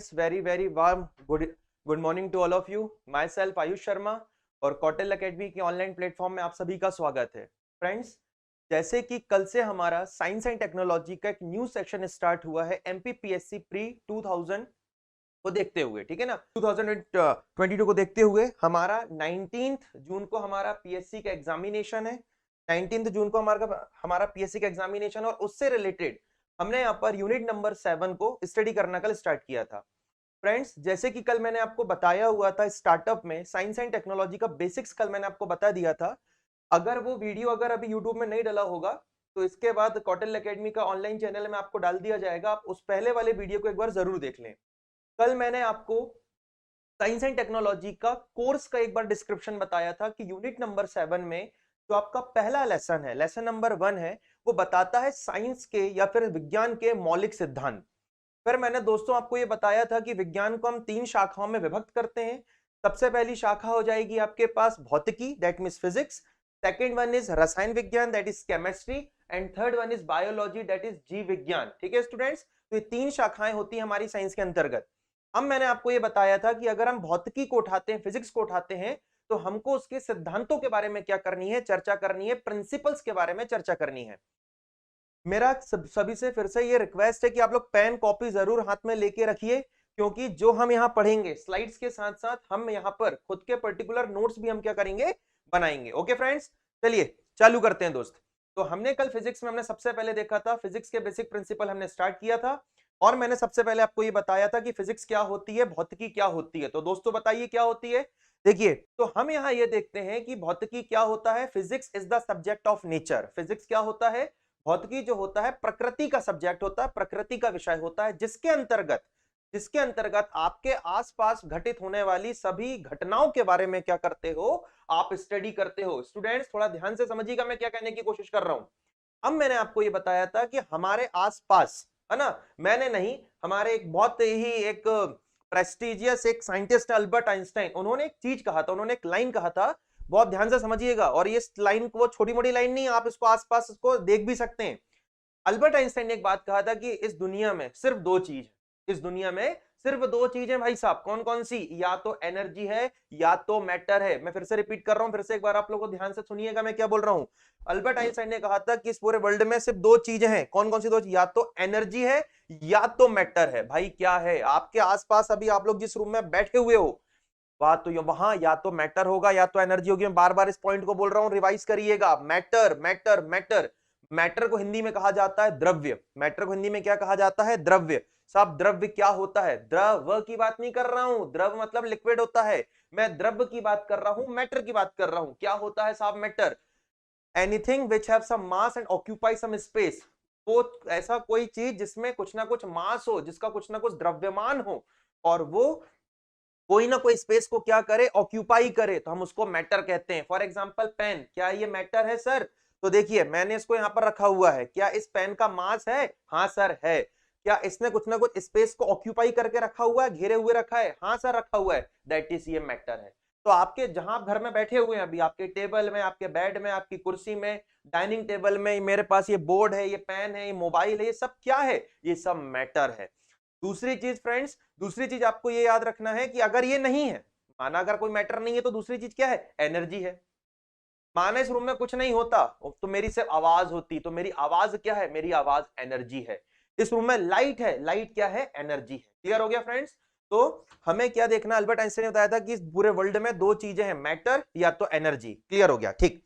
Friends, very warm good morning to all of you. Myself Ayush Sharma और Kautilya academy के online platform में आप सभी का स्वागत है। फ्रेंड्स, जैसे कि कल से हमारा साइंस एंड टेक्नोलॉजी का एक न्यू सेक्शन स्टार्ट हुआ है एमपीपीएससी प्री 2000 को देखते हुए, ठीक है ना, 2022 को देखते हुए हमारा 19 जून को हमारा पीएससी का एग्जामिनेशन है। 19 जून को हमारा पीएससी का एग्जामिनेशन और उससे रिलेटेड हमने यहाँ पर यूनिट नंबर 7 को स्टडी करना कल स्टार्ट किया था। फ्रेंड्स, जैसे कि कल मैंने आपको बताया हुआ था स्टार्टअप में साइंस एंड टेक्नोलॉजी का बेसिक्स कल मैंने आपको बता दिया था। अगर वो वीडियो अगर अभी यूट्यूब में नहीं डाला होगा तो इसके बाद कौटिल्य एकेडमी का ऑनलाइन चैनल में आपको डाल दिया जाएगा, आप उस पहले वाले वीडियो को एक बार जरूर देख लें। कल मैंने आपको साइंस एंड टेक्नोलॉजी का कोर्स का एक बार डिस्क्रिप्शन बताया था कि यूनिट नंबर 7 में जो आपका पहला लेसन है, लेसन नंबर 1 है, वो बताता है साइंस के या फिर विज्ञान के मौलिक सिद्धांत। फिर मैंने दोस्तों आपको ये बताया था कि विज्ञान को हम 3 शाखाओं में विभक्त करते हैं। सबसे पहली शाखा हो जाएगी आपके पास भौतिकी, that means physics. Second one is रसायन विज्ञान, that is chemistry. And third one is biology, that is जीव विज्ञान। ठीक है स्टूडेंट्स, तो ये 3 शाखाएं होती हैं हमारी साइंस के अंतर्गत। अब मैंने आपको ये बताया था कि अगर हम भौतिकी को उठाते हैं, फिजिक्स को उठाते हैं, तो हमको उसके सिद्धांतों के बारे में क्या करनी है, चर्चा करनी है, प्रिंसिपल्स के बारे में चर्चा करनी है। मेरा सभी से फिर से ये रिक्वेस्ट है कि आप लोग पेन कॉपी जरूर हाथ में लेके रखिए, क्योंकि जो हम यहाँ पढ़ेंगे स्लाइड्स के साथ साथ हम यहाँ पर खुद के पर्टिकुलर नोट्स भी हम क्या करेंगे, बनाएंगे। ओके फ्रेंड्स, चलिए चालू करते हैं दोस्त। तो हमने कल फिजिक्स में हमने सबसे पहले देखा था, फिजिक्स के बेसिक प्रिंसिपल हमने स्टार्ट किया था और मैंने सबसे पहले आपको ये बताया था कि फिजिक्स क्या होती है, भौतिकी क्या होती है। तो दोस्तों बताइए क्या होती है। देखिए, तो हम यहाँ ये देखते हैं कि भौतिकी क्या होता है। Physics is the subject of nature. Physics क्या होता है, भौतिकी जो होता है प्रकृति का सब्जेक्ट होता है, प्रकृति का विषय होता है, जिसके अंतर्गत आपके आसपास घटित होने वाली सभी घटनाओं के बारे में क्या करते हो, आप स्टडी करते हो। स्टूडेंट्स थोड़ा ध्यान से समझिएगा मैं क्या कहने की कोशिश कर रहा हूं। अब मैंने आपको ये बताया था कि हमारे आसपास, है ना, मैंने नहीं, हमारे एक बहुत ही एक प्रेस्टिजियस एक साइंटिस्ट अल्बर्ट आइंस्टाइन, उन्होंने एक चीज कहा था, उन्होंने एक लाइन कहा था, बहुत ध्यान से समझिएगा। और ये लाइन को, वो छोटी मोटी लाइन नहीं, आप इसको आसपास इसको देख भी सकते हैं। अल्बर्ट आइंस्टाइन ने एक बात कहा था कि इस दुनिया में सिर्फ 2 चीज, इस दुनिया में सिर्फ 2 चीजें भाई साहब। कौन कौन सी? या तो एनर्जी है या तो मैटर है। मैं फिर से रिपीट कर रहा हूं, फिर से एक बार आप लोगों को ध्यान से सुनिएगा मैं क्या बोल रहा हूं। अल्बर्ट आइंस्टाइन ने कहा था कि इस पूरे वर्ल्ड में सिर्फ 2 चीजें हैं। कौन कौन सी 2? या तो एनर्जी है या तो मैटर है। भाई क्या है आपके आसपास, अभी आप लोग जिस रूम में बैठे हुए हो वहां तो वहां या तो मैटर होगा या तो एनर्जी होगी। मैं बार बार इस पॉइंट को बोल रहा हूं, रिवाइज करिएगा। Matter matter matter. मैटर को हिंदी में कहा जाता है द्रव्य। मैटर को हिंदी में क्या कहा जाता है? द्रव्य। साहब द्रव्य क्या होता है? द्रव की बात नहीं कर रहा हूं, द्रव मतलब लिक्विड होता है। मैं द्रव्य की बात कर रहा हूं, मैटर की बात कर रहा हूं। क्या होता है साहब matter? Anything which have some mass and occupy some space. वो ऐसा कोई चीज जिसमें कुछ ना कुछ मास हो, जिसका कुछ ना कुछ द्रव्यमान हो, और वो कोई ना कोई स्पेस को क्या करे, ऑक्यूपाई करे, तो हम उसको मैटर कहते हैं। फॉर एग्जांपल पेन, क्या ये मैटर है सर? तो देखिए मैंने इसको यहाँ पर रखा हुआ है, क्या इस पेन का मास है? हाँ सर है। क्या इसने कुछ ना कुछ स्पेस को ऑक्यूपाई करके रखा हुआ है, घेरे हुए रखा है? हाँ सर रखा हुआ है, दैट इज ये मैटर है। तो आपके जहां आप घर में बैठे हुए हैं अभी, आपके टेबल में, आपके बेड में, आपकी कुर्सी में, डाइनिंग टेबल में, मेरे पास ये बोर्ड है, ये पेन है, ये मोबाइल है, ये सब क्या है? ये सब मैटर है। दूसरी चीज फ्रेंड्स, दूसरी चीज आपको ये याद रखना है कि अगर ये नहीं है, माना अगर कोई मैटर नहीं है, तो दूसरी चीज क्या है? एनर्जी है। माना इस रूम में कुछ नहीं होता तो मेरी सिर्फ आवाज होती, तो मेरी आवाज क्या है? मेरी आवाज एनर्जी है। इस रूम में लाइट है, लाइट क्या है? एनर्जी है। क्लियर हो गया फ्रेंड्स? तो हमें क्या देखना, अल्बर्ट आइंस्टाइन ने बताया था कि इस पूरे वर्ल्ड में 2 चीजें हैं, मैटर या तो एनर्जी। क्लियर हो गया? ठीक।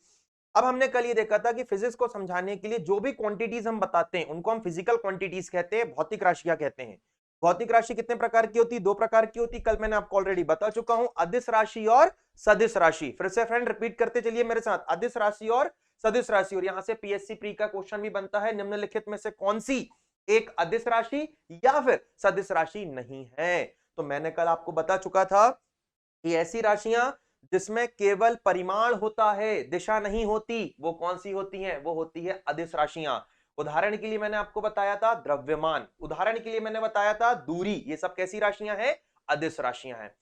अब हमने कल ये देखा था कि फिजिक्स को समझाने के लिए जो भी क्वांटिटीज हम बताते हैं उनको हम फिजिकल क्वांटिटीज कहते हैं, भौतिक राशियां कहते हैं। भौतिक राशि कितने प्रकार की होती? 2 प्रकार की होती। कल मैंने आपको ऑलरेडी बता चुका हूं, अदिश राशि और सदिश राशि। फिर से फ्रेंड रिपीट करते चलिए मेरे साथ, अदिश राशि और सदिश राशि। और यहां से पीएससी प्री का क्वेश्चन भी बनता है, निम्नलिखित में से कौन सी एक अदिश राशि या फिर सदिश राशि नहीं है? तो मैंने कल आपको बता चुका था कि ऐसी राशियां जिसमें केवल परिमाण होता है, दिशा नहीं होती, वो कौन सी होती हैं? वो होती है अदिश राशियां। उदाहरण के लिए मैंने आपको बताया था द्रव्यमान, उदाहरण के लिए मैंने बताया था दूरी। ये सब कैसी राशियां हैं? अदिश राशियां हैं।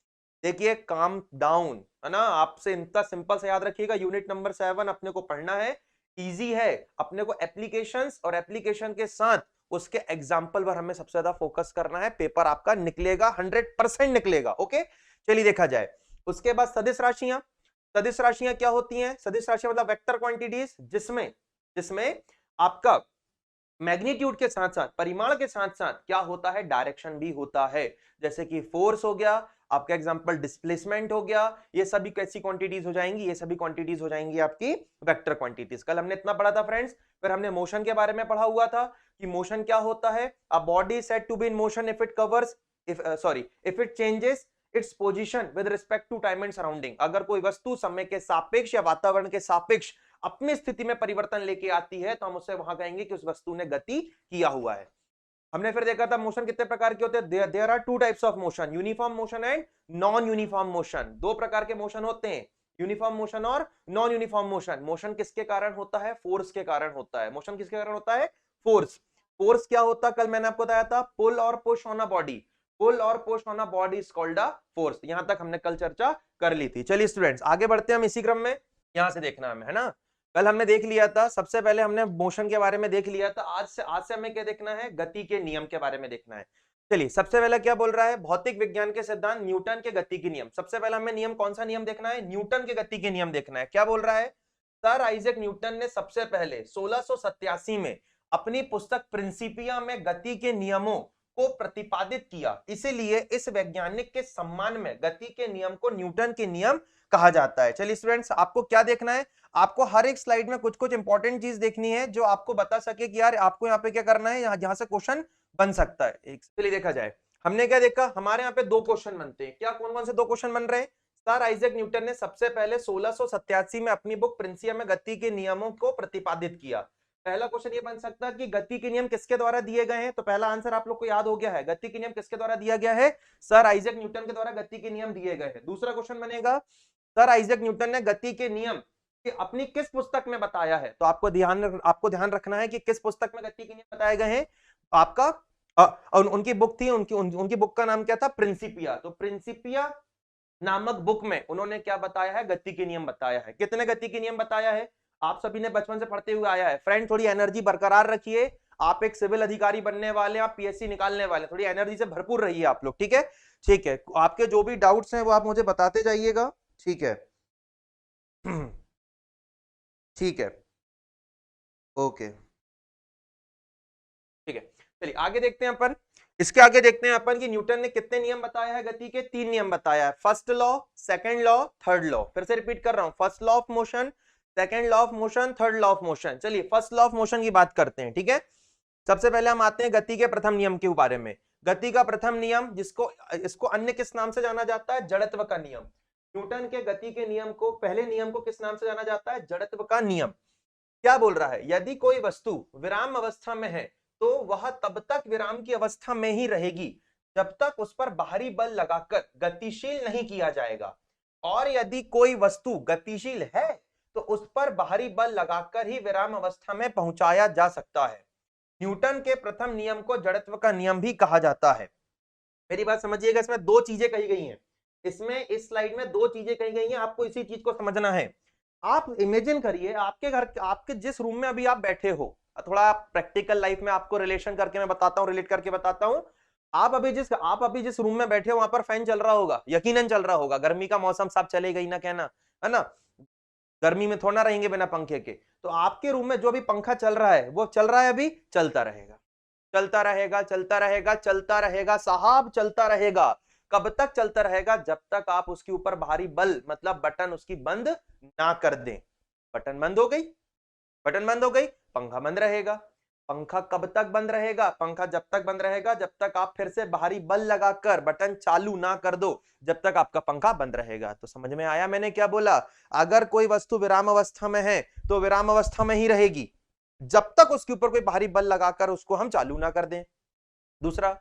देखिए काम डाउन, है ना, आपसे इतना सिंपल से याद रखिएगा, यूनिट नंबर 7 अपने को पढ़ना है, इजी है। अपने को एप्लीकेशंस और एप्लीकेशन के साथ उसके एग्जाम्पल पर हमें सबसे ज्यादा फोकस करना है। पेपर आपका निकलेगा 100% निकलेगा। ओके, चलिए देखा जाए। उसके बाद सदिश राशियां। सदिश राशियां क्या होती हैं? सदिश राशियां मतलब वेक्टर क्वांटिटीज जिसमें जिसमें आपका मैग्नीट्यूड के साथ साथ, परिमाण के साथ साथ क्या होता है? डायरेक्शन भी होता है। जैसे कि फोर्स हो गया, आपका एग्जांपल डिस्प्लेसमेंट हो गया, ये सभी कैसी क्वांटिटीज हो जाएंगी? ये सभी क्वांटिटीज हो जाएंगी आपकी वेक्टर क्वांटिटीज। कल हमने इतना पढ़ा था फ्रेंड्स। फिर हमने मोशन के बारे में पढ़ा हुआ था कि मोशन क्या होता है। A body said to be in motion if it covers if it changes its position with respect to time and surrounding. अगर कोई वस्तु समय के सापेक्ष या वातावरण के सापेक्ष अपनी स्थिति में परिवर्तन लेके आती है तो हम उससे वहां कहेंगे कि उस वस्तु ने गति किया हुआ है। हमने फिर देखा था मोशन कितने प्रकार के होते हैं। There are two types of motion, uniform motion and non uniform motion. दो प्रकार के मोशन होते हैं, यूनिफॉर्म मोशन और नॉन यूनिफॉर्म मोशन। मोशन किसके कारण होता है? फोर्स के कारण होता है। मोशन किसके कारण होता है? फोर्स। फोर्स क्या होता है? कल मैंने आपको बताया था, पुल और पुश ऑन अ बॉडी। पुल और push on a body is called a force. यहां तक हमने कल चर्चा कर ली थी। चलिए स्टूडेंट्स आगे बढ़ते हैं हम इसी क्रम में। यहां से देखना हमें, है ना। कल हमने देख लिया था, सबसे पहले हमने मोशन के बारे में देख लिया था। आज से हमें क्या देखना है? गति के नियम के बारे में देखना है। चलिए सबसे पहले क्या बोल रहा है? भौतिक विज्ञान के सिद्धांत, न्यूटन के गति के नियम। सबसे पहले हमें नियम, कौन सा नियम देखना है? न्यूटन के गति के नियम देखना है। क्या बोल रहा है? सर आइजैक न्यूटन ने सबसे पहले 1687 में अपनी पुस्तक प्रिंसिपिया में गति के नियमों को प्रतिपादित किया। इसीलिए इस वैज्ञानिक के सम्मान में गति के नियम को न्यूटन के नियम कहा जाता है। चलिए स्टूडेंट्स आपको क्या देखना है? आपको हर एक स्लाइड में कुछ कुछ इंपॉर्टेंट चीज देखनी है जो आपको बता सके कि यार आपको यहाँ पे क्या करना है, यहाँ से क्वेश्चन बन सकता है। एक चलिए देखा जाए। हमने क्या देखा? हमारे यहाँ पे दो क्वेश्चन बनते हैं। क्या, कौन कौन से दो क्वेश्चन बन रहे हैं? सर आइजैक न्यूटन ने सबसे पहले 1687 में अपनी बुक प्रिंसिपिया में गति के नियमों को प्रतिपादित किया। पहला क्वेश्चन ये बन सकता है कि गति के नियम किसके द्वारा दिए गए हैं? तो पहला आंसर आप लोग को याद हो गया है, गति के नियम किसके द्वारा दिया गया है? सर आइजैक न्यूटन के द्वारा गति के नियम दिए गए हैं। दूसरा क्वेश्चन बनेगा, सर आइजैक न्यूटन ने गति के नियम कि अपनी किस पुस्तक में बताया है? तो आपको ध्यान रखना है कि किस पुस्तक में गति के नियम बताए गए हैं। आपका उनकी बुक थी, उनकी बुक का नाम क्या था? प्रिंसिपिया। तो प्रिंसिपिया नामक बुक में उन्होंने क्या बताया है? गति के नियम बताया है। कितने गति के नियम बताया है? आप सभी ने बचपन से पढ़ते हुए आया है। फ्रेंड थोड़ी एनर्जी बरकरार रखिए, आप एक सिविल अधिकारी बनने वाले, आप पीएससी निकालने वाले, थोड़ी एनर्जी से भरपूर रहिए आप लोग, ठीक है? ठीक है, आपके जो भी डाउट्स हैं वो आप मुझे बताते जाइएगा, ठीक है? ठीक है, ओके, ठीक है। चलिए आगे देखते हैं अपन। इसके आगे देखते हैं अपन कि न्यूटन ने कितने नियम बताया है गति के? 3 नियम बताया है। First law, second law, third law. फिर से रिपीट कर रहा हूं, first law of motion, second law of motion, third law of motion. चलिए फर्स्ट लॉ ऑफ मोशन की बात करते हैं, ठीक है? सबसे पहले हम आते हैं गति के प्रथम नियम के बारे में। गति का प्रथम नियम, इसको अन्य किस नाम से जाना जाता है? जड़त्व का नियम। न्यूटन के गति के नियम को, पहले नियम को किस नाम से जाना जाता है? जड़त्व का नियम। क्या बोल रहा है? यदि कोई वस्तु विराम अवस्था में है तो वह तब तक विराम की अवस्था में ही रहेगी जब तक उस पर बाहरी बल लगाकर गतिशील नहीं किया जाएगा, और यदि कोई वस्तु गतिशील है तो उस पर बाहरी बल लगाकर ही विराम अवस्था में पहुंचाया जा सकता है। न्यूटन के प्रथम नियम को जड़त्व का नियम भी कहा जाता है। मेरी बात समझिएगा, इसमें दो चीजें कही गई हैं। इसमें इस स्लाइड में दो चीजें कही गई हैं, आपको इसी चीज को समझना है। आप इमेजिन करिए, आपके घर, आपके जिस रूम में अभी आप बैठे हो, थोड़ा प्रैक्टिकल लाइफ में आपको रिलेशन करके मैं बताता हूँ, रिलेट करके बताता हूँ। आप अभी जिस रूम में बैठे हो वहां पर फैन चल रहा होगा, यकीनन चल रहा होगा। गर्मी का मौसम, सब चलेगा ही ना, कहना है ना, गर्मी में थोड़ा रहेंगे बिना पंखे के। तो आपके रूम में जो भी पंखा चल रहा है वो चल रहा है, अभी चलता रहेगा, चलता रहेगा, चलता रहेगा, चलता रहेगा साहब, चलता रहेगा। कब तक चलता रहेगा? जब तक आप उसके ऊपर भारी बल, मतलब बटन उसकी बंद ना कर दें। बटन बंद हो गई, बटन बंद हो गई, पंखा बंद रहेगा। पंखा कब तक बंद रहेगा? पंखा जब तक बंद रहेगा जब तक आप फिर से बाहरी बल लगाकर बटन चालू ना कर दो, जब तक आपका पंखा बंद रहेगा। तो समझ में आया मैंने क्या बोला? अगर कोई वस्तु विराम अवस्था में है तो विराम अवस्था में ही रहेगी जब तक उसके ऊपर कोई बाहरी बल लगाकर उसको हम चालू ना कर दें। दूसरा,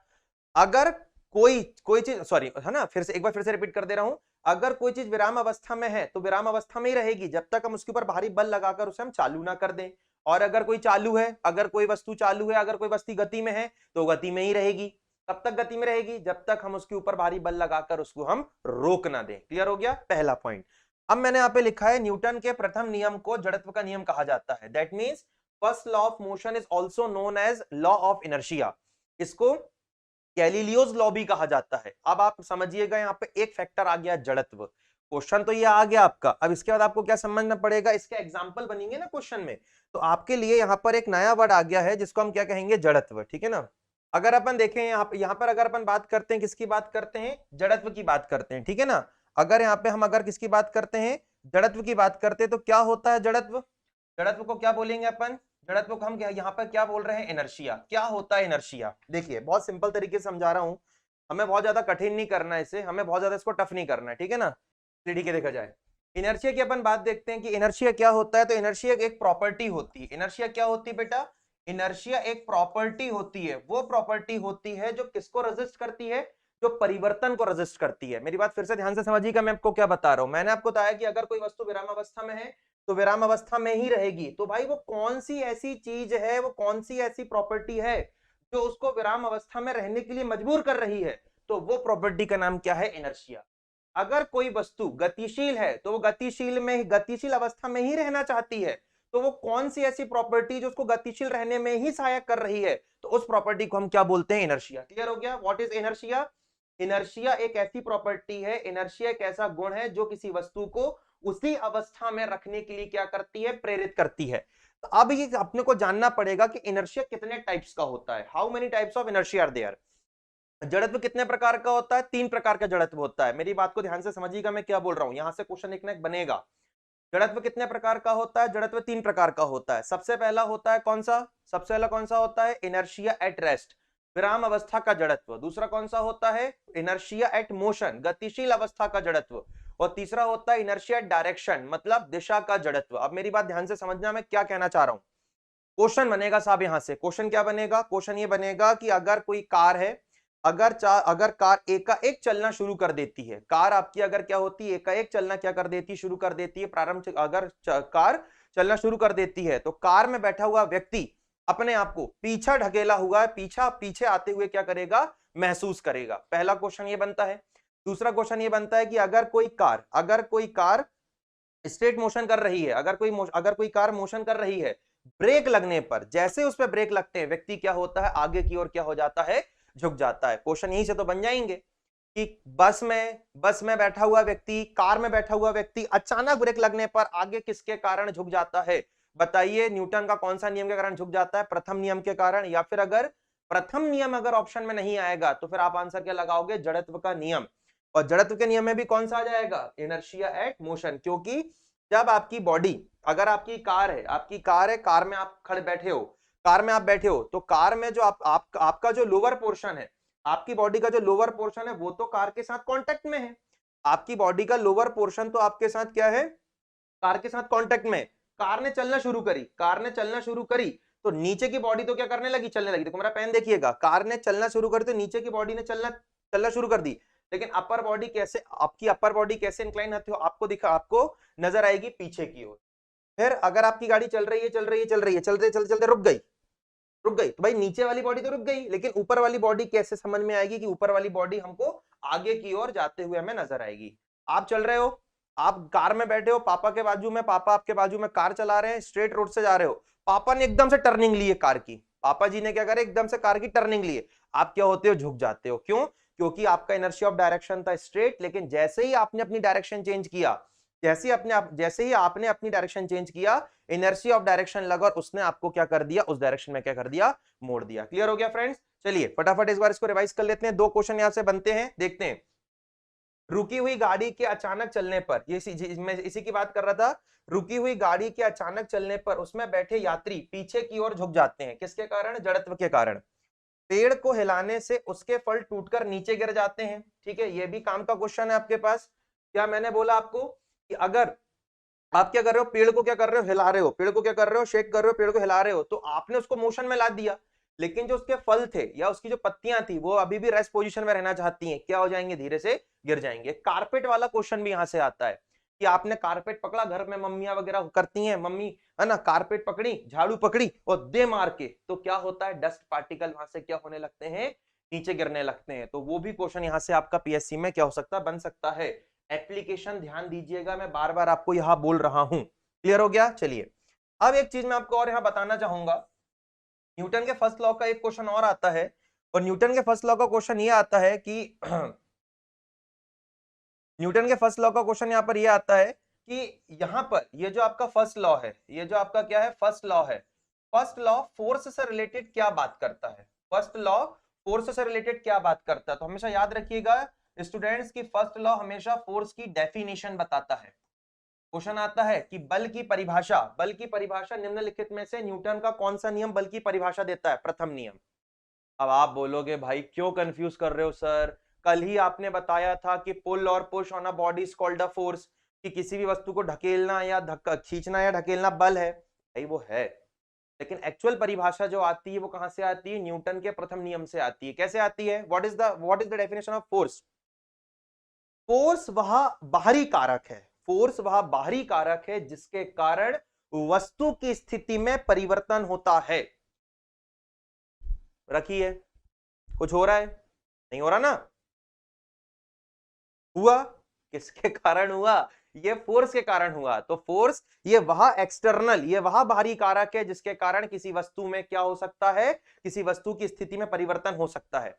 अगर कोई चीज, सॉरी है ना, एक बार फिर से रिपीट कर दे रहा हूं, अगर कोई चीज विराम अवस्था में है तो विराम अवस्था में ही रहेगी जब तक हम उसके ऊपर भारी बल लगाकर उसे हम चालू ना कर दें। और अगर कोई चालू है, अगर कोई वस्तु चालू है, अगर कोई वस्तु गति में है तो गति में ही रहेगी। कब तक गति में रहेगी? जब तक हम उसके ऊपर भारी बल लगाकर उसको हम रोक ना दें। क्लियर हो गया पहला पॉइंट। अब मैंने यहाँ पे लिखा है न्यूटन के प्रथम नियम को जड़त्व का नियम कहा जाता है। That means first law of motion is also known as law of inertia. इसको गैलीलियोस लॉ भी कहा जाता है। अब आप समझिएगा यहाँ पे एक फैक्टर आ गया जड़त्व। क्वेश्चन तो ये आ गया आपका, अब इसके बाद आपको क्या समझना पड़ेगा, इसके एग्जाम्पल बनेंगे ना क्वेश्चन में, तो आपके लिए यहाँ पर एक नया वर्ड आ गया है जिसको हम क्या कहेंगे, जड़त्व। ठीक है ना। अगर अपन देखें यहाँ पर अगर अपन बात करते हैं, किसकी बात करते हैं, जड़त्व की बात करते हैं। ठीक है ना। अगर यहाँ पे हम अगर किसकी बात करते हैं, जड़त्व की बात करते हैं, तो क्या होता है जड़त्व, जड़त्व को क्या बोलेंगे अपन, जड़त्व को हम यहाँ पर क्या बोल रहे हैं, इनर्शिया। क्या होता है इनर्शिया, देखिए बहुत सिंपल तरीके से समझा रहा हूं, हमें बहुत ज्यादा कठिन नहीं करना है इसे, हमें बहुत ज्यादा इसको टफ नहीं करना है। ठीक है ना। ठीक है, देखा जाए इनर्शिया की अपन बात देखते हैं कि इनर्शिया क्या होता है। तो इनर्शिया एक प्रॉपर्टी होती है। इनर्शिया क्या होती है बेटा, इनर्शिया एक प्रॉपर्टी होती है। वो प्रॉपर्टी होती है जो किसको रेजिस्ट करती है, जो परिवर्तन को रेजिस्ट करती है। मेरी बात फिर से ध्यान से समझिएगा, मैं आपको क्या बता रहा हूं। मैंने आपको बताया कि अगर कोई वस्तु विरामावस्था में है तो विराम अवस्था में ही रहेगी। तो भाई वो कौन सी ऐसी चीज है, वो कौन सी ऐसी प्रॉपर्टी है जो उसको विराम अवस्था में रहने के लिए मजबूर कर रही है, तो वो प्रॉपर्टी का नाम क्या है, इनर्शिया। अगर कोई वस्तु गतिशील है तो वो गतिशील अवस्था में ही रहना चाहती है, तो वो कौन सी ऐसी प्रॉपर्टी जो उसको गतिशील रहने में ही सहायक कर रही है, तो उस प्रॉपर्टी को हम क्या बोलते हैं, इनर्शिया। क्लियर हो गया, व्हाट इज इनर्शिया। इनर्शिया एक ऐसी प्रॉपर्टी है, इनर्शिया एक ऐसा गुण है जो किसी वस्तु को उसी अवस्था में रखने के लिए क्या करती है, प्रेरित करती है। तो अब ये अपने को जानना पड़ेगा कि इनर्शिया कितने टाइप्स का होता है, how many types of inertia are there. जड़त्व कितने प्रकार का होता है, 3 प्रकार का जड़त्व होता है। मेरी बात को ध्यान से समझिएगा, मैं क्या बोल रहा हूं, यहां से क्वेश्चन एक ना एक बनेगा। जड़त्व कितने प्रकार का होता है, जड़त्व 3 प्रकार का होता है। सबसे पहला होता है कौन सा, सबसे पहला कौन सा होता है, इनर्शिया एट रेस्ट, विराम अवस्था का जड़त्व। दूसरा कौन सा होता है, इनर्शिया एट मोशन, गतिशील अवस्था का जड़त्व। और तीसरा होता है इनर्शिया एट डायरेक्शन, मतलब दिशा का जड़त्व। अब मेरी बात ध्यान से समझना, मैं क्या कहना चाह रहा हूं। क्वेश्चन बनेगा साहब, यहां से क्वेश्चन क्या बनेगा, क्वेश्चन ये बनेगा कि अगर कोई कार है, अगर कार एकाएक चलना शुरू कर देती है, कार आपकी अगर क्या होती है, एकाएक चलना क्या कर देती है, शुरू कर देती है, प्रारंभ अगर कार चलना शुरू कर देती है, तो कार में बैठा हुआ व्यक्ति अपने आप को पीछा ढकेला हुआ है, पीछे आते हुए क्या करेगा, महसूस करेगा। पहला क्वेश्चन ये बनता है। दूसरा क्वेश्चन ये बनता है कि अगर कोई कार स्ट्रेट मोशन कर रही है, अगर कोई कार मोशन कर रही है, ब्रेक लगने पर, जैसे उस पर ब्रेक लगते हैं, व्यक्ति क्या होता है, आगे की ओर क्या हो जाता है, झुक जाता है। क्वेश्चन यहीं से तो बन जाएंगे कि बस में बैठा हुआ व्यक्ति, कार में बैठा हुआ व्यक्ति अचानक ब्रेक लगने पर आगे किसके कारण झुक जाता है, बताइए। न्यूटन का कौन सा नियम के कारण झुक जाता है, प्रथम नियम के कारण। या फिर अगर प्रथम नियम अगर ऑप्शन में नहीं आएगा तो फिर आप आंसर क्या लगाओगे, जड़त्व का नियम। और जड़त्व के नियम में भी कौन सा आ जाएगा, इनर्शिया एट मोशन। क्योंकि जब आपकी बॉडी, अगर आपकी कार है, कार में आप खड़े बैठे हो, कार में आप बैठे हो, तो कार में जो आपका जो लोअर पोर्शन है, आपकी बॉडी का जो लोअर पोर्शन है, वो तो कार के साथ कांटेक्ट में है। आपकी बॉडी का लोअर पोर्शन तो आपके साथ क्या है, कार के साथ कांटेक्ट में। कार ने चलना शुरू करी तो नीचे की बॉडी तो क्या करने लगी, चलने लगी। देखो मेरा पेन देखिएगा, कार ने चलना शुरू करी तो नीचे की बॉडी ने चलना शुरू कर दी। लेकिन अपर बॉडी कैसे, आपकी अपर बॉडी कैसे इंक्लाइन होती है, आपको नजर आएगी पीछे की ओर। फिर अगर आपकी गाड़ी चलते चलते रुक गई तो भाई नीचे वाली बॉडी तो रुक गई, लेकिन ऊपर वाली बॉडी कैसे समझ में आएगी कि ऊपर वाली बॉडी हमको आगे की ओर जाते हुए हमें नजर आएगी। आप चल रहे हो, आप कार में बैठे हो, पापा आपके बाजू में कार चला रहे हैं, स्ट्रेट रोड से जा रहे हो, पापा ने एकदम से टर्निंग ली है कार की, पापा जी ने क्या करे, एकदम से कार की टर्निंग ली है, आप क्या होते हो, झुक जाते हो। क्यों, क्योंकि आपका इनर्शिया ऑफ डायरेक्शन था स्ट्रेट, लेकिन जैसे ही आपने अपनी डायरेक्शन चेंज किया, जैसे ही आपने अपनी डायरेक्शन चेंज किया, इनर्शिया ऑफ डायरेक्शन लगा और उसने आपको क्या कर दिया, उस डायरेक्शन में क्या कर दिया, मोड़ दिया। क्लियर हो गया फ्रेंड्स। चलिए फटाफट इस बार इसको रिवाइज कर लेते हैं, 2 क्वेश्चन यहां से बनते हैं, देखते हैं। रुकी हुई गाड़ी के अचानक चलने पर, मैं इसी की बात कर रहा था, रुकी हुई गाड़ी के अचानक चलने पर उसमें बैठे यात्री पीछे की ओर झुक जाते हैं, किसके कारण, जड़त्व के कारण। पेड़ को हिलाने से उसके फल टूटकर नीचे गिर जाते हैं। ठीक है, ये भी काम का क्वेश्चन है आपके पास। क्या मैंने बोला आपको कि अगर आप क्या कर रहे हो, पेड़ को क्या कर रहे हो, हिला रहे हो, पेड़ को क्या कर रहे हो, शेक कर रहे हो, पेड़ को हिला रहे हो, तो आपने उसको मोशन में ला दिया, लेकिन जो उसके फल थे या उसकी जो पत्तियां थी वो अभी भी रेस्ट पोजीशन में रहना चाहती हैं, क्या हो जाएंगे, धीरे से गिर जाएंगे। कारपेट वाला क्वेश्चन भी यहां से आता है कि आपने कारपेट पकड़ा, घर में मम्मियां वगैरह करती हैं, मम्मी है ना, कारपेट पकड़ी, झाड़ू पकड़ी और दे मार के, तो क्या होता है, डस्ट पार्टिकल वहां से क्या होने लगते हैं, नीचे गिरने लगते हैं। तो वो भी क्वेश्चन यहां से आपका पीएससी में क्या हो सकता है, बन सकता है। एप्लीकेशन ध्यान दीजिएगा, मैं बार बार आपको यहां बोल रहा हूं। क्लियर हो गया। चलिए अब एक चीज मैं आपको और यहाँ बताना चाहूंगा, न्यूटन के फर्स्ट लॉ का एक क्वेश्चन और आता है, और न्यूटन के फर्स्ट लॉ का क्वेश्चन ये आता है कि न्यूटन के फर्स्ट लॉ का क्वेश्चन यहाँ पर ये आता है कि यहाँ पर ये जो आपका फर्स्ट लॉ है, ये जो आपका क्या है, फर्स्ट लॉ है, फर्स्ट लॉ फोर्स से रिलेटेड क्या बात करता है, फर्स्ट लॉ फोर्स से रिलेटेड क्या बात करता है। तो हमेशा याद रखिएगा स्टूडेंट्स की फर्स्ट लॉ हमेशा फोर्स की डेफिनेशन बताता है। क्वेश्चन आता है कि बल की परिभाषा निम्नलिखित में से न्यूटन का कौन सा नियम बल की परिभाषा देता है, प्रथम नियम। अब आप बोलोगे भाई क्यों कंफ्यूज कर रहे हो सर, कल ही आपने बताया था कि पुल और push on a body is called a force, कि किसी भी वस्तु को ढकेलना या धक्का खींचना या ढकेलना बल है। भाई वो है, लेकिन एक्चुअल परिभाषा जो आती है वो कहां से आती है, न्यूटन के प्रथम नियम से आती है। कैसे आती है, what is the definition of force. Force वह बाहरी कारक है, फोर्स वह बाहरी कारक है जिसके कारण वस्तु की स्थिति में परिवर्तन होता है। रखिए, कुछ हो रहा है, नहीं हो रहा ना, हुआ किसके कारण हुआ, ये फोर्स के कारण हुआ। तो फोर्स ये वह एक्सटर्नल, ये वह बाहरी कारक है जिसके कारण किसी वस्तु में क्या हो सकता है, किसी वस्तु की स्थिति में परिवर्तन हो सकता है।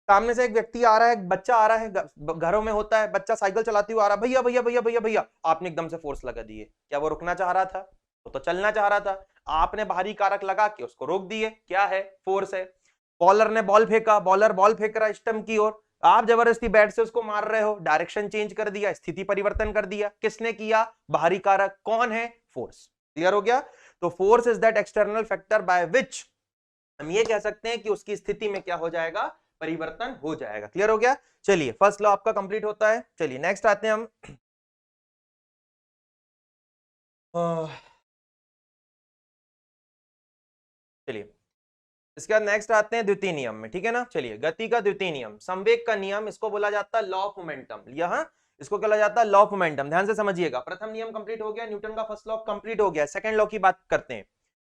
सामने से एक व्यक्ति आ रहा है, एक बच्चा आ रहा है, घरों में होता है, बच्चा साइकिल चलाती हुआ आ रहा है, भैया भैया भैया भैया भैया, आपने एकदम से फोर्स लगा दिए। क्या वो रुकना चाह रहा था, वो तो चलना चाह रहा था, आपने बाहरी कारक लगा के उसको रोक दिए। क्या है, फोर्स है। बॉलर ने बॉल फेंका, बॉलर बॉल फेंक रहा है स्टंप की ओर, आप जबरदस्ती बैट से उसको मार रहे हो, डायरेक्शन चेंज कर दिया, स्थिति परिवर्तन कर दिया। किसने किया, बाहरी कारक। कौन है, फोर्स। क्लियर हो गया। तो force is that external factor by which हम ये कह सकते हैं कि उसकी स्थिति में क्या हो जाएगा, परिवर्तन हो जाएगा। क्लियर हो गया। चलिए फर्स्ट लॉ आपका कंप्लीट होता है। चलिए नेक्स्ट आते हैं हम चलिए इसके बाद नेक्स्ट आते हैं द्वितीय नियम में, ठीक है ना। चलिए गति का द्वितीय नियम, संवेग का नियम, इसको बोला जाता है लॉ ऑफ मोमेंटम। यहां इसको बोला जाता है लॉ ऑफ मोमेंटम। ध्यान से समझिएगा, प्रथम नियम कंप्लीट हो गया, न्यूटन का फर्स्ट लॉ कंप्लीट हो गया। सेकंड लॉ की बात करते हैं।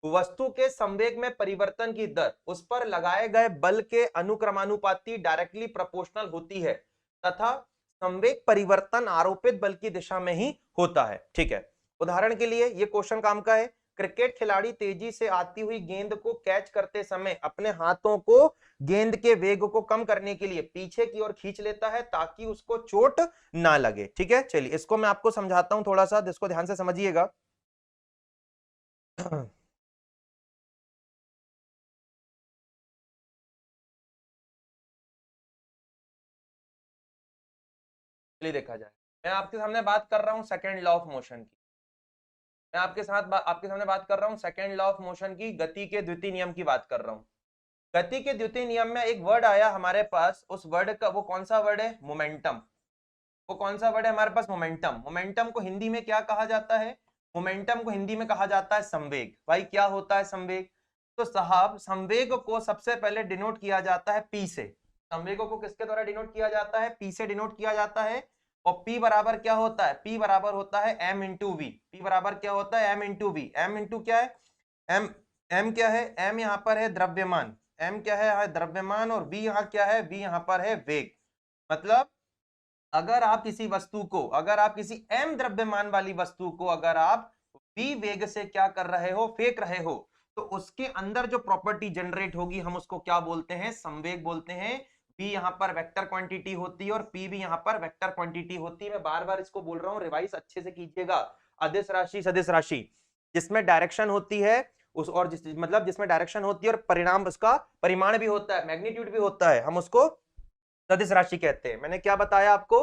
वस्तु के संवेग में परिवर्तन की दर उस पर लगाए गए बल के अनुक्रमानुपाती डायरेक्टली प्रोपोर्शनल होती है, तथा संवेग परिवर्तन आरोपित बल की दिशा में ही होता है। ठीक है, उदाहरण के लिए ये क्वेश्चन काम का है। क्रिकेट खिलाड़ी तेजी से आती हुई गेंद को कैच करते समय अपने हाथों को गेंद के वेग को कम करने के लिए पीछे की ओर खींच लेता है ताकि उसको चोट ना लगे। ठीक है, चलिए इसको मैं आपको समझाता हूं थोड़ा सा, जिसको ध्यान से समझिएगा। चलिए देखा जाए, मैं आपके सामने बात कर रहा हूं सेकेंड लॉ ऑफ मोशन की। मैं आपके सामने बात कर रहा हूं सेकेंड लॉ ऑफ मोशन की, गति के द्वितीय नियम की बात कर रहा हूं। गति के द्वितीय नियम में एक वर्ड आया हमारे पास, उस वर्ड का वो कौन सा वर्ड है, मोमेंटम। वो कौन सा वर्ड है हमारे पास, मोमेंटम। मोमेंटम को हिंदी में क्या कहा जाता है, मोमेंटम को हिंदी में कहा जाता है संवेग। भाई क्या होता है संवेग, तो साहब संवेग को सबसे पहले डिनोट किया जाता है पी से। संवेगों को किसके द्वारा डिनोट किया जाता है, पी से डिनोट किया जाता है। और P बराबर क्या होता है, P बराबर होता है m इंटू वी। P बराबर क्या होता है, m into V. m into क्या है, m, m क्या है, m यहाँ पर है द्रव्यमान, m क्या है द्रव्यमान, और v यहाँ क्या है, v यहाँ पर है वेग। मतलब अगर आप किसी वस्तु को, अगर आप किसी m द्रव्यमान वाली वस्तु को अगर आप v वेग से क्या कर रहे हो, फेंक रहे हो, तो उसके अंदर जो प्रॉपर्टी जनरेट होगी हम उसको क्या बोलते हैं, संवेग बोलते हैं। p यहाँ पर वेक्टर क्वांटिटी होती है और p भी यहाँ पर वेक्टर क्वांटिटी होती है। मैं बार बार इसको बोल रहा हूँ, रिवाइज अच्छे से कीजिएगा। अदिश राशि सदिश राशि जिसमें डायरेक्शन होती है उस, और मतलब जिसमें डायरेक्शन होती है और परिणाम उसका परिमाण भी होता है, मैग्नीट्यूड भी होता है, हम उसको सदिश राशि कहते हैं। मैंने क्या बताया आपको,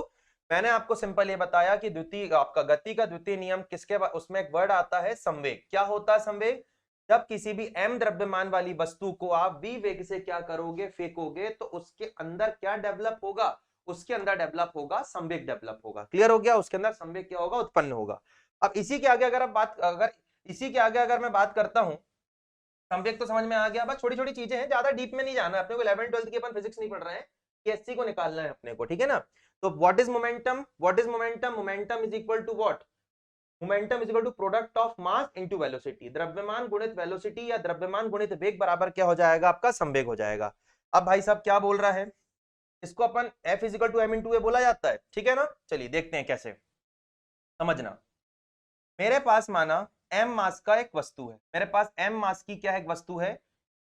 मैंने आपको सिंपल ये बताया कि द्वितीय आपका गति का द्वितीय नियम किसके, उसमें एक वर्ड आता है संवेग। क्या होता है संवेग, जब किसी भी m द्रव्यमान वाली वस्तु को आप v वेग से क्या करोगे, फेंकोगे, तो उसके अंदर क्या डेवलप होगा, उसके अंदर डेवलप होगा संवेग, डेवलप होगा। क्लियर हो गया, उसके अंदर संवेग क्या होगा, उत्पन्न होगा। अब इसी के आगे अगर मैं बात करता हूं, संवेग तो समझ में आ गया, बस छोटी छोटी चीजें हैं, ज्यादा डीप में नहीं जाना है अपने को। 11 12 की अपन फिजिक्स नहीं पढ़ रहे हैं, एससी को निकालना है अपने को, ठीक है ना। तो what is momentum, momentum is equal to what, momentum is equal to product of mass into velocity. द्रव्यमान गुणित वेलोसिटी या द्रव्यमान गुणित वेग बराबर क्या हो जाएगा, आपका संवेग हो जाएगा। अब भाई साहब क्या बोल रहा है, इसको अपन F is equal to m into A बोला जाता है, ठीक है ना। चलिए देखते हैं कैसे समझना। मेरे पास माना m मास का एक वस्तु है, मेरे पास m मास की क्या एक वस्तु है,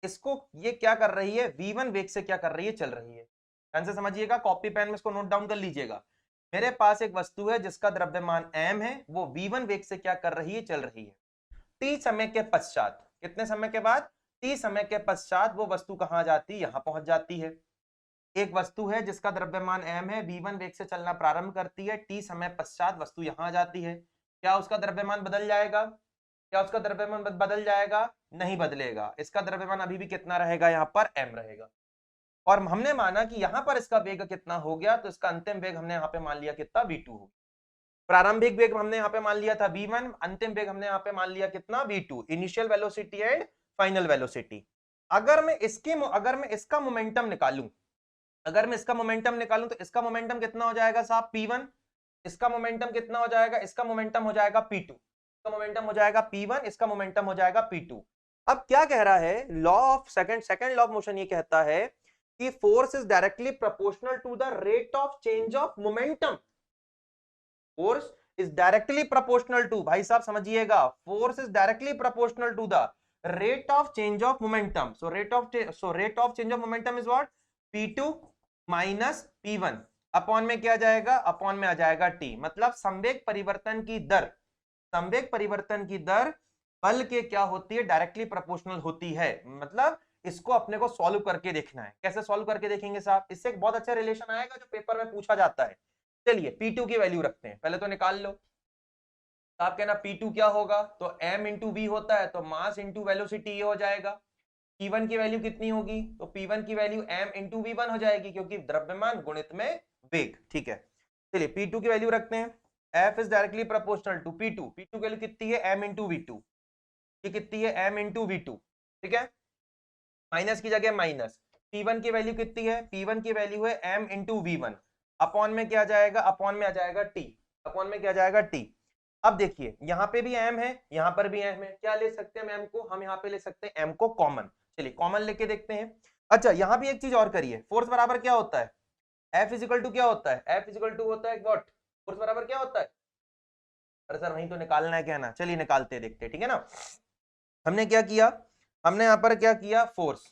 इसको ये क्या कर रही है, v1 वेग से क्या कर रही है, चल रही है। ध्यान से समझिएगा, कॉपी पेन में इसको नोट डाउन कर लीजिएगा। मेरे पास एक वस्तु है जिसका द्रव्यमान m है, वो v1 वेग से क्या कर रही है, चल रही है। t समय के पश्चात, कितने समय के बाद, t समय के पश्चात वो वस्तु कहां जाती है, यहां पहुंच जाती है। एक वस्तु है जिसका द्रव्यमान m है, v1 वेग से चलना प्रारंभ करती है, t समय पश्चात वस्तु यहां जाती है। क्या उसका द्रव्यमान बदल जाएगा, क्या उसका द्रव्यमान बदल जाएगा, नहीं बदलेगा। इसका द्रव्यमान अभी भी कितना रहेगा, यहाँ पर m रहेगा। और हमने माना कि यहाँ पर इसका वेग कितना हो गया, तो इसका अंतिम वेग हमने यहाँ पे मान लिया कितना, v2 हो। प्रारंभिक वेग हमने यहाँ पे मान लिया था v1, अंतिम वेग हमने यहाँ पे मान लिया कितना, v2, initial velocity and final velocity. अगर मैं इसका मोमेंटम निकालूं, अगर मैं इसका मोमेंटम निकालूं तो इसका मोमेंटम कितना हो जाएगा साहब, p1। इसका मोमेंटम कितना हो जाएगा, इसका मोमेंटम हो जाएगा p2। इसका मोमेंटम हो जाएगा p1, इसका मोमेंटम हो जाएगा p2। अब क्या कह रहा है, law of second law of motion ये कहता है कि force is directly proportional to the rate of change of momentum. Force is directly proportional to, भाई साहब समझिएगा, force is directly proportional to the rate of change of momentum. So rate of change of momentum is what, p2 minus p1 upon में क्या जाएगा, upon में आ जाएगा t। मतलब संवेग परिवर्तन की दर, संवेग परिवर्तन की दर बल के क्या होती है, डायरेक्टली प्रोपोर्शनल होती है। मतलब इसको अपने को सॉल्व करके देखना है। कैसे सॉल्व करके देखेंगे साहब, इससे एक बहुत अच्छा रिलेशन आएगा जो पेपर में पूछा जाता है। चलिए p2 की वैल्यू रखते हैं, पहले तो निकाल लो। तो आप कहना p2 क्या होगा, तो m इंटू v होता है, तो मास इंटू वेलोसिटी ये हो जाएगा। p1 की वैल्यू कितनी होगी, तो p1 की वैल्यू m इंटू v1 हो जाएगी, क्योंकि द्रव्यमान गुणित में वेग। ठीक है, चलिए p2 की वैल्यू रखते हैं। f is directly proportional to p2, p2 की वैल्यू कितनी है, m इंटू v2, ये कितनी है, m इंटू v2। ठीक है, माइनस की जगह माइनस। p1 की वैल्यू कितनी है, p1 की वैल्यू है m इंटू v1, अपॉन में क्या जाएगा, अपॉन में आ जाएगा t, अपॉन में क्या जाएगा t। अब देखिए यहाँ पे भी m है, यहाँ पर भी m है, क्या ले सकते हैं m को, हम यहाँ पे ले सकते हैं m को कॉमन। चलिए कॉमन लेके देखते हैं। अच्छा यहाँ भी एक चीज और करिए, फोर्स बराबर क्या होता है, F इजिकल टू क्या होता है, F इजिकल टू होता है व्हाट, फोर्स बराबर क्या होता है। अरे सर वहीं तो निकालना है क्या ना, चलिए निकालते देखते, ठीक है ना। हमने क्या किया, हमने यहाँ पर क्या किया, force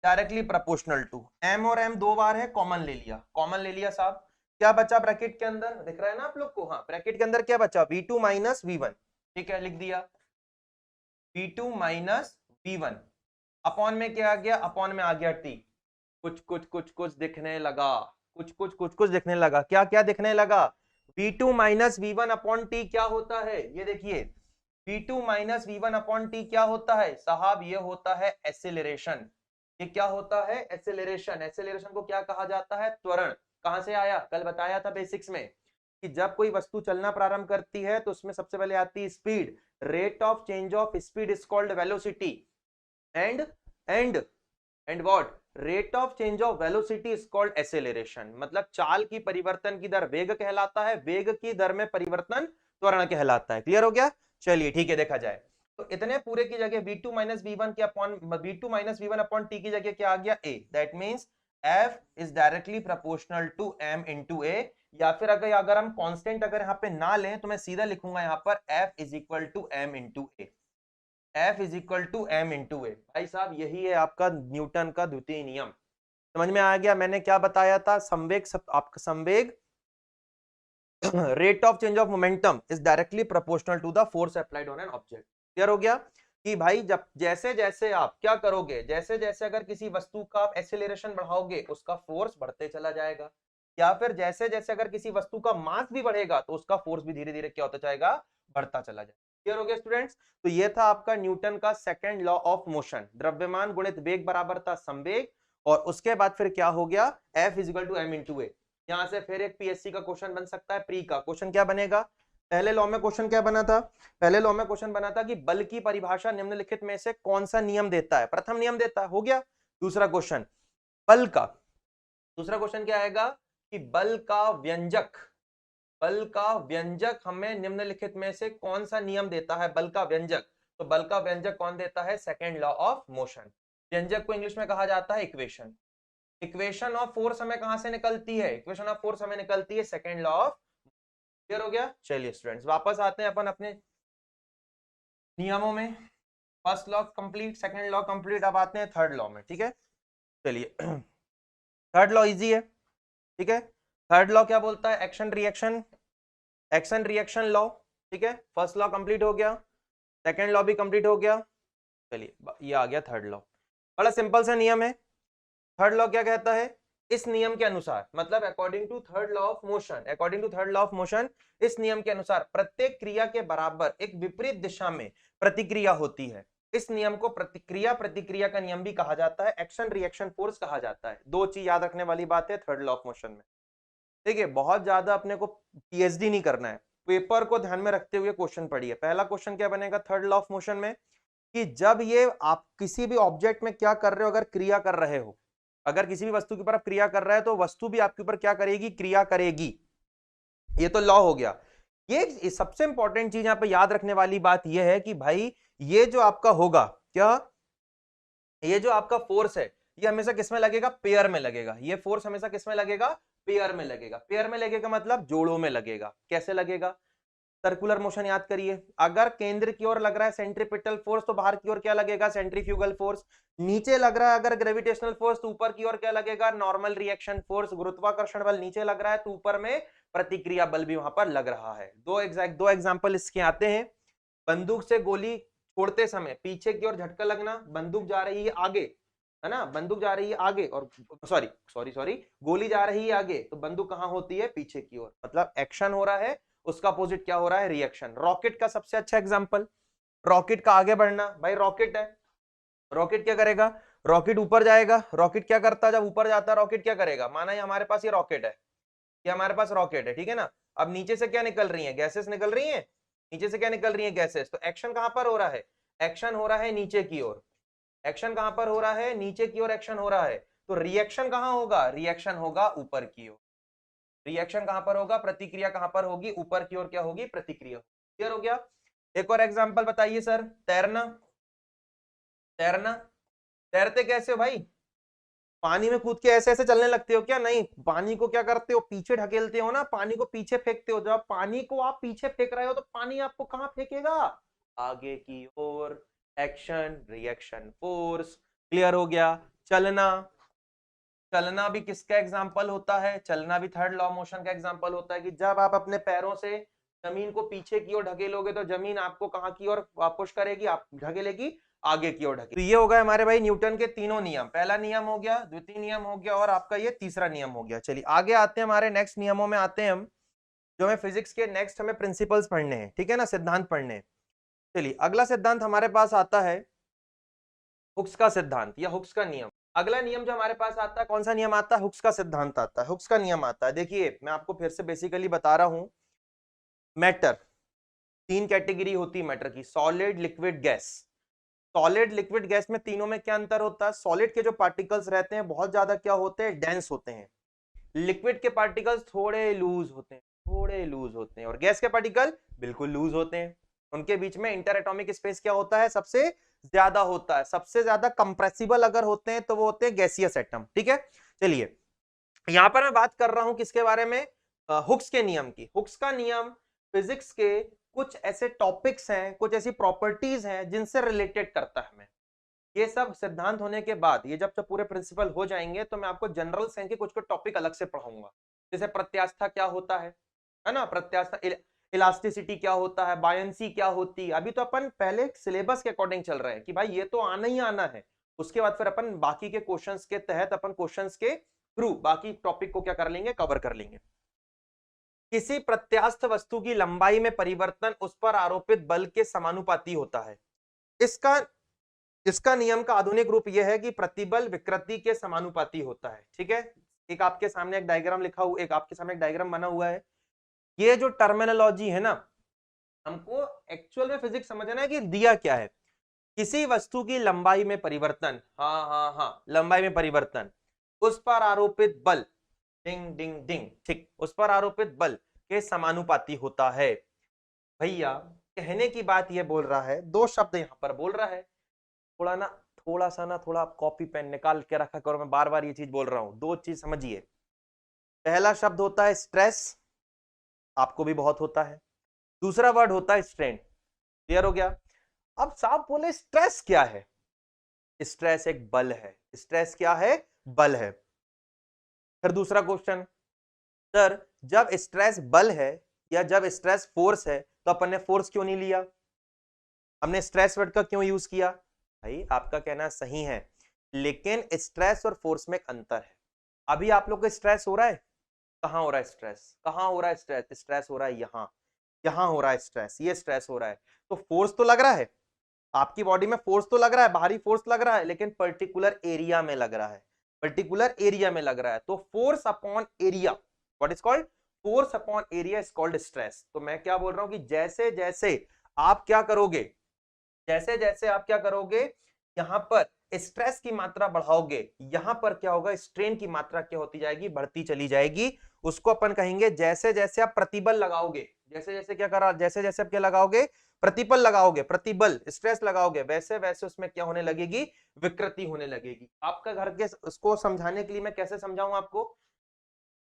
directly proportional to m, और m दो बार है, कॉमन ले लिया, कॉमन ले लिया साहब। क्या बचा ब्रैकेट के अंदर, दिख रहा है ना आप लोग को, हाँ ब्रैकेट के अंदर क्या बचा, v2 माइनस v1। ठीक है, लिख दिया v2 माइनस v1, अपॉन में क्या आ गया, अपॉन में आ गया t। कुछ कुछ कुछ कुछ दिखने लगा, कुछ कुछ कुछ कुछ दिखने लगा, क्या क्या दिखने लगा, v2 minus v1 upon T क्या होता है, ये देखिए v2 minus v1 upon T क्या होता है साहब, ये होता है एक्सेलरेशन। ये क्या होता है, एक्सेलरेशन। एक्सेलरेशन को क्या कहा जाता है, त्वरण। कहां से आया, कल बताया था बेसिक्स में कि जब कोई वस्तु चलना प्रारंभ करती है तो उसमें सबसे पहले आती है speed, rate of change of speed is called velocity, and and and what, rate of change of velocity is called acceleration. मतलब चाल की परिवर्तन की दर वेग कहलाता है, वेग की दर में परिवर्तन त्वरण कहलाता है। क्लियर हो गया, चलिए ठीक है, देखा जाए तो इतने पूरे की जगह v2 माइनस v1 के upon v2 minus v1 upon t की जगह क्या आ गया, a। That means f is directly proportional to m into a। या फिर अगर हम कांस्टेंट अगर यहाँ पे ना लें तो मैं सीधा लिखूंगा यहाँ पर f is equal to m into a, F is equal to m into A. भाई साहब यही है आपका न्यूटन का द्वितीय नियम। समझ में आ गया, मैंने क्या बताया था, आपका संवेग rate of change of momentum is directly proportional to the force applied on an object. Clear हो गया कि भाई जब जैसे जैसे आप क्या करोगे, जैसे जैसे अगर किसी वस्तु का आप एक्सेलरेशन बढ़ाओगे उसका फोर्स बढ़ते चला जाएगा, या फिर जैसे जैसे अगर किसी वस्तु का मास भी बढ़ेगा तो उसका फोर्स भी धीरे धीरे क्या होता जाएगा, बढ़ता चला जाएगा। क्लियर हो गया स्टूडेंट्स, तो ये था आपका न्यूटन का सेकंड लॉ ऑफ मोशन, द्रव्यमान गुणित वेग बराबर था संवेग। और उसके बाद फिर क्या हो गया, F is equal to m into A. यहां से फिर एक पीएससी का क्वेश्चन बन सकता है, प्री का क्वेश्चन क्या बनेगा, पहले लॉ में क्वेश्चन क्या बना था, पहले लॉ में क्वेश्चन बना था कि बल की परिभाषा निम्नलिखित में से कौन सा नियम देता है, प्रथम नियम देता है, हो गया। दूसरा क्वेश्चन बल का, दूसरा क्वेश्चन क्या आएगा कि बल का व्यंजक, बल का व्यंजक हमें निम्नलिखित में से कौन सा नियम देता है, बल का व्यंजक। तो बल का व्यंजक कौन देता है, सेकंड लॉ ऑफ मोशन। व्यंजक को इंग्लिश में कहा जाता है इक्वेशन। इक्वेशन ऑफ फोर्स हमें कहां से निकलती है, इक्वेशन ऑफ फोर्स हमें निकलती है सेकंड लॉ ऑफ। क्लियर हो गया, चलिए स्टूडेंट्स वापस आते हैं अपन अपने नियमों में first law complete, second law complete, अब आते हैं थर्ड लॉ में। ठीक है, चलिए थर्ड लॉ इजी है। ठीक है, थर्ड लॉ क्या बोलता है? Action reaction, action reaction law. ठीक है, फर्स्ट लॉ कंप्लीट हो गया, सेकंड लॉ भी कंप्लीट हो गया। चलिए ये आ गया थर्ड लॉ। बड़ा सिंपल सा नियम है। थर्ड लॉ क्या कहता है? इस नियम के अनुसार, मतलब according to third law of motion, according to third law of motion, इस नियम के अनुसार प्रत्येक क्रिया के बराबर एक विपरीत दिशा में प्रतिक्रिया होती है। इस नियम को प्रतिक्रिया प्रतिक्रिया का नियम भी कहा जाता है, एक्शन रिएक्शन फोर्स कहा जाता है। दो चीज याद रखने वाली बात है थर्ड लॉ ऑफ मोशन में। ठीक है, बहुत ज्यादा अपने को पीएचडी नहीं करना है, पेपर को ध्यान में रखते हुए क्वेश्चन पढ़िए। पहला क्वेश्चन क्या बनेगा थर्ड लॉ ऑफ मोशन में, कि जब ये आप किसी भी ऑब्जेक्ट में क्या कर रहे हो, अगर क्रिया कर रहे हो, अगर किसी भी वस्तु के ऊपर आप क्रिया कर रहे हैं तो वस्तु भी आपके ऊपर क्या करेगी? क्रिया करेगी। ये तो लॉ हो गया। ये सबसे इंपॉर्टेंट चीज यहां पे याद रखने वाली बात यह है कि भाई ये जो आपका होगा क्या, ये जो आपका फोर्स है ये हमेशा किसमें लगेगा? पेयर में लगेगा। ये फोर्स हमेशा किसमें लगेगा? पेयर में लगेगा। पेयर में लगेगा मतलब जोड़ों में लगेगा। कैसे लगेगा? सर्कुलर मोशन याद करिए, अगर केंद्र की ओर लग रहा है सेंट्रीपिटल फोर्स तो बाहर की ओर क्या लगेगा? Centrifugal force. नीचे लग रहा है अगर ग्रेविटेशनल फोर्स तो ऊपर की ओर क्या लगेगा? Normal reaction force. गुरुत्वाकर्षण बल नीचे लग रहा है तो ऊपर में प्रतिक्रिया बल भी वहां पर लग रहा है। दो एग्जांपल इसके आते हैं। बंदूक से गोली छोड़ते समय पीछे की ओर झटका लगना, बंदूक जा रही है आगे, है ना, बंदूक जा रही है आगे, और सॉरी सॉरी सॉरी गोली जा रही है आगे तो बंदूक कहां होती है? पीछे की ओर। मतलब एक्शन हो रहा है, उसका अपोजिट क्या हो रहा है? रिएक्शन। रॉकेट का सबसे अच्छा एग्जांपल, रॉकेट का आगे बढ़ना। भाई रॉकेट है, रॉकेट क्या करेगा? रॉकेट ऊपर जाएगा। रॉकेट क्या करता है? जब ऊपर जाता है रॉकेट क्या करेगा? माना ये हमारे पास ये रॉकेट है, ये हमारे पास रॉकेट है, ठीक है ना। अब नीचे से क्या निकल रही है? गैसेस निकल रही है। नीचे से क्या निकल रही है? गैसेस। तो एक्शन कहां पर हो रहा है? एक्शन हो रहा है नीचे की ओर। एक्शन कहां पर हो रहा है? नीचे की ओर एक्शन हो रहा है। तो रिएक्शन कहां होगा? रिएक्शन होगा ऊपर की ओर। रिएक्शन कहां पर होगा? प्रतिक्रिया कहां पर होगी? ऊपर की ओर क्या होगी? प्रतिक्रिया। क्लियर हो गया? एक और एग्जांपल बताइए सर। तैरना, तैरना, तैरते कैसे हो भाई? पानी में कूद के ऐसे ऐसे चलने लगते हो क्या? नहीं, पानी को क्या करते हो? पीछे ढकेलते हो ना, पानी को पीछे फेंकते हो। जब पानी को आप पीछे फेंक रहे हो तो पानी आपको कहां फेंकेगा? आगे की ओर। Action reaction force. क्लियर हो गया? चलना, चलना भी किसका एग्जाम्पल होता है? चलना भी थर्ड लॉ मोशन का एग्जाम्पल होता है कि जब आप अपने पैरों से जमीन को पीछे की ओर ढकेलोगे तो जमीन आपको कहां की ओर पुश करेगी? आप ढकेलेगी आगे की ओर ढकेलेगी। तो ये हो गए हमारे भाई न्यूटन के तीनों नियम। पहला नियम हो गया, द्वितीय नियम हो गया, और आपका ये तीसरा नियम हो गया। चलिए आगे आते हैं, हमारे नेक्स्ट नियमों में आते हैं हम, जो हमें फिजिक्स के नेक्स्ट हमें प्रिंसिपल्स पढ़ने हैं, ठीक है ना, सिद्धांत पढ़ने हैं। चलिए अगला सिद्धांत हमारे पास आता है हुक्स का सिद्धांत या हुक्स का नियम। अगला नियम जो हमारे पास आता है, कौन सा नियम आता है? हुक्स का सिद्धांत आता है, हुक्स का नियम आता है। देखिए मैं आपको फिर से बेसिकली बता रहा हूं, मैटर, तीन कैटेगरी होती है मैटर की, solid liquid gas. Solid liquid gas में तीनों में क्या अंतर होता है? सॉलिड के जो पार्टिकल्स रहते हैं बहुत ज्यादा क्या होते हैं? डेंस होते हैं। लिक्विड के पार्टिकल्स थोड़े लूज होते हैं, थोड़े लूज होते हैं, और गैस के पार्टिकल बिल्कुल लूज होते हैं। उनके बीच में इंटर एटॉमिक स्पेस क्या होता है? सबसे ज्यादा होता है। सबसे ज्यादा कंप्रेसिबल अगर होते हैं तो वो होते हैं गैसियस एटम। ठीक है, चलिए यहां पर मैं बात कर रहा हूं किसके बारे में? हुक्स के नियम की। हुक्स का नियम फिजिक्स के कुछ ऐसे टॉपिक्स हैं, कुछ ऐसी प्रॉपर्टीज हैं जिनसे रिलेटेड करता है हमें। ये सब सिद्धांत होने के बाद, ये जब पूरे प्रिंसिपल हो जाएंगे तो मैं आपको जनरल साइंस के कुछ कुछ टॉपिक अलग से पढ़ाऊंगा। जैसे प्रत्यास्था क्या होता है ना, प्रत्यास्था, इलास्टिसिटी क्या होता है, बायंसी क्या होती है। अभी तो अपन पहले सिलेबस के अकॉर्डिंग चल रहे हैं कि भाई ये तो आना ही आना है। उसके बाद फिर अपन बाकी के क्वेश्चंस के तहत, अपन क्वेश्चंस के थ्रू बाकी टॉपिक को क्या कर लेंगे? कवर कर लेंगे। किसी प्रत्यास्थ वस्तु की लंबाई में परिवर्तन उस पर आरोपित बल के समानुपाती होता है। इसका इसका नियम का आधुनिक रूप यह है कि प्रतिबल विकृति के समानुपाती होता है। ठीक है, एक आपके सामने एक डायग्राम लिखा हुआ, एक आपके सामने एक डायग्राम बना हुआ है। ये जो टर्मिनोलॉजी है ना, हमको एक्चुअल में फिजिक्स समझना है कि दिया क्या है। किसी वस्तु की लंबाई में परिवर्तन, हाँ हाँ हाँ, लंबाई में परिवर्तन, उस पर आरोपित बल, डिंग डिंग डिंग, ठीक, उस पर आरोपित बल के समानुपाती होता है। भैया कहने की बात यह बोल रहा है, दो शब्द यहां पर बोल रहा है। थोड़ा ना, थोड़ा सा ना, थोड़ा आप कॉपी पेन निकाल के रखा करो, मैं बार बार ये चीज बोल रहा हूं। दो चीज समझिए, पहला शब्द होता है स्ट्रेस, आपको भी बहुत होता है। दूसरा वर्ड होता है स्ट्रेन। क्लियर हो गया? अब साहब बोले स्ट्रेस क्या है? स्ट्रेस एक बल है। स्ट्रेस क्या है? बल है। फिर दूसरा क्वेश्चन, सर जब स्ट्रेस बल है या जब स्ट्रेस फोर्स है तो अपन ने फोर्स क्यों नहीं लिया, हमने स्ट्रेस वर्ड का क्यों यूज किया? भाई आपका कहना सही है, लेकिन स्ट्रेस और फोर्स में एक अंतर है। अभी आप लोग को स्ट्रेस हो रहा है, कहां हो रहा है स्ट्रेस? कहां हो रहा है स्ट्रेस? स्ट्रेस हो रहा है यहां, यहां हो रहा है स्ट्रेस, ये स्ट्रेस हो रहा है। तो फोर्स तो लग रहा है, आपकी बॉडी में फोर्स तो लग रहा है, बाहरी फोर्स लग रहा है, लेकिन पर्टिकुलर एरिया में लग रहा है, पर्टिकुलर एरिया में लग रहा है। तो force upon area, what is called? Force upon area is called stress. तो मैं क्या बोल रहा हूं कि जैसे जैसे आप क्या करोगे, जैसे जैसे आप क्या करोगे, यहां पर स्ट्रेस की मात्रा बढ़ाओगे, यहां पर क्या होगा, स्ट्रेन की मात्रा क्या होती जाएगी, बढ़ती चली जाएगी। उसको अपन कहेंगे जैसे जैसे आप प्रतिबल लगाओगे, जैसे जैसे क्या करा, जैसे जैसे आप क्या लगाओगे, प्रतिबल लगाओगे, प्रतिबल स्ट्रेस लगाओगे, वैसे वैसे उसमें क्या होने लगेगी, विकृति होने लगेगी। आपका घर के उसको समझाने के लिए मैं कैसे समझाऊं आपको,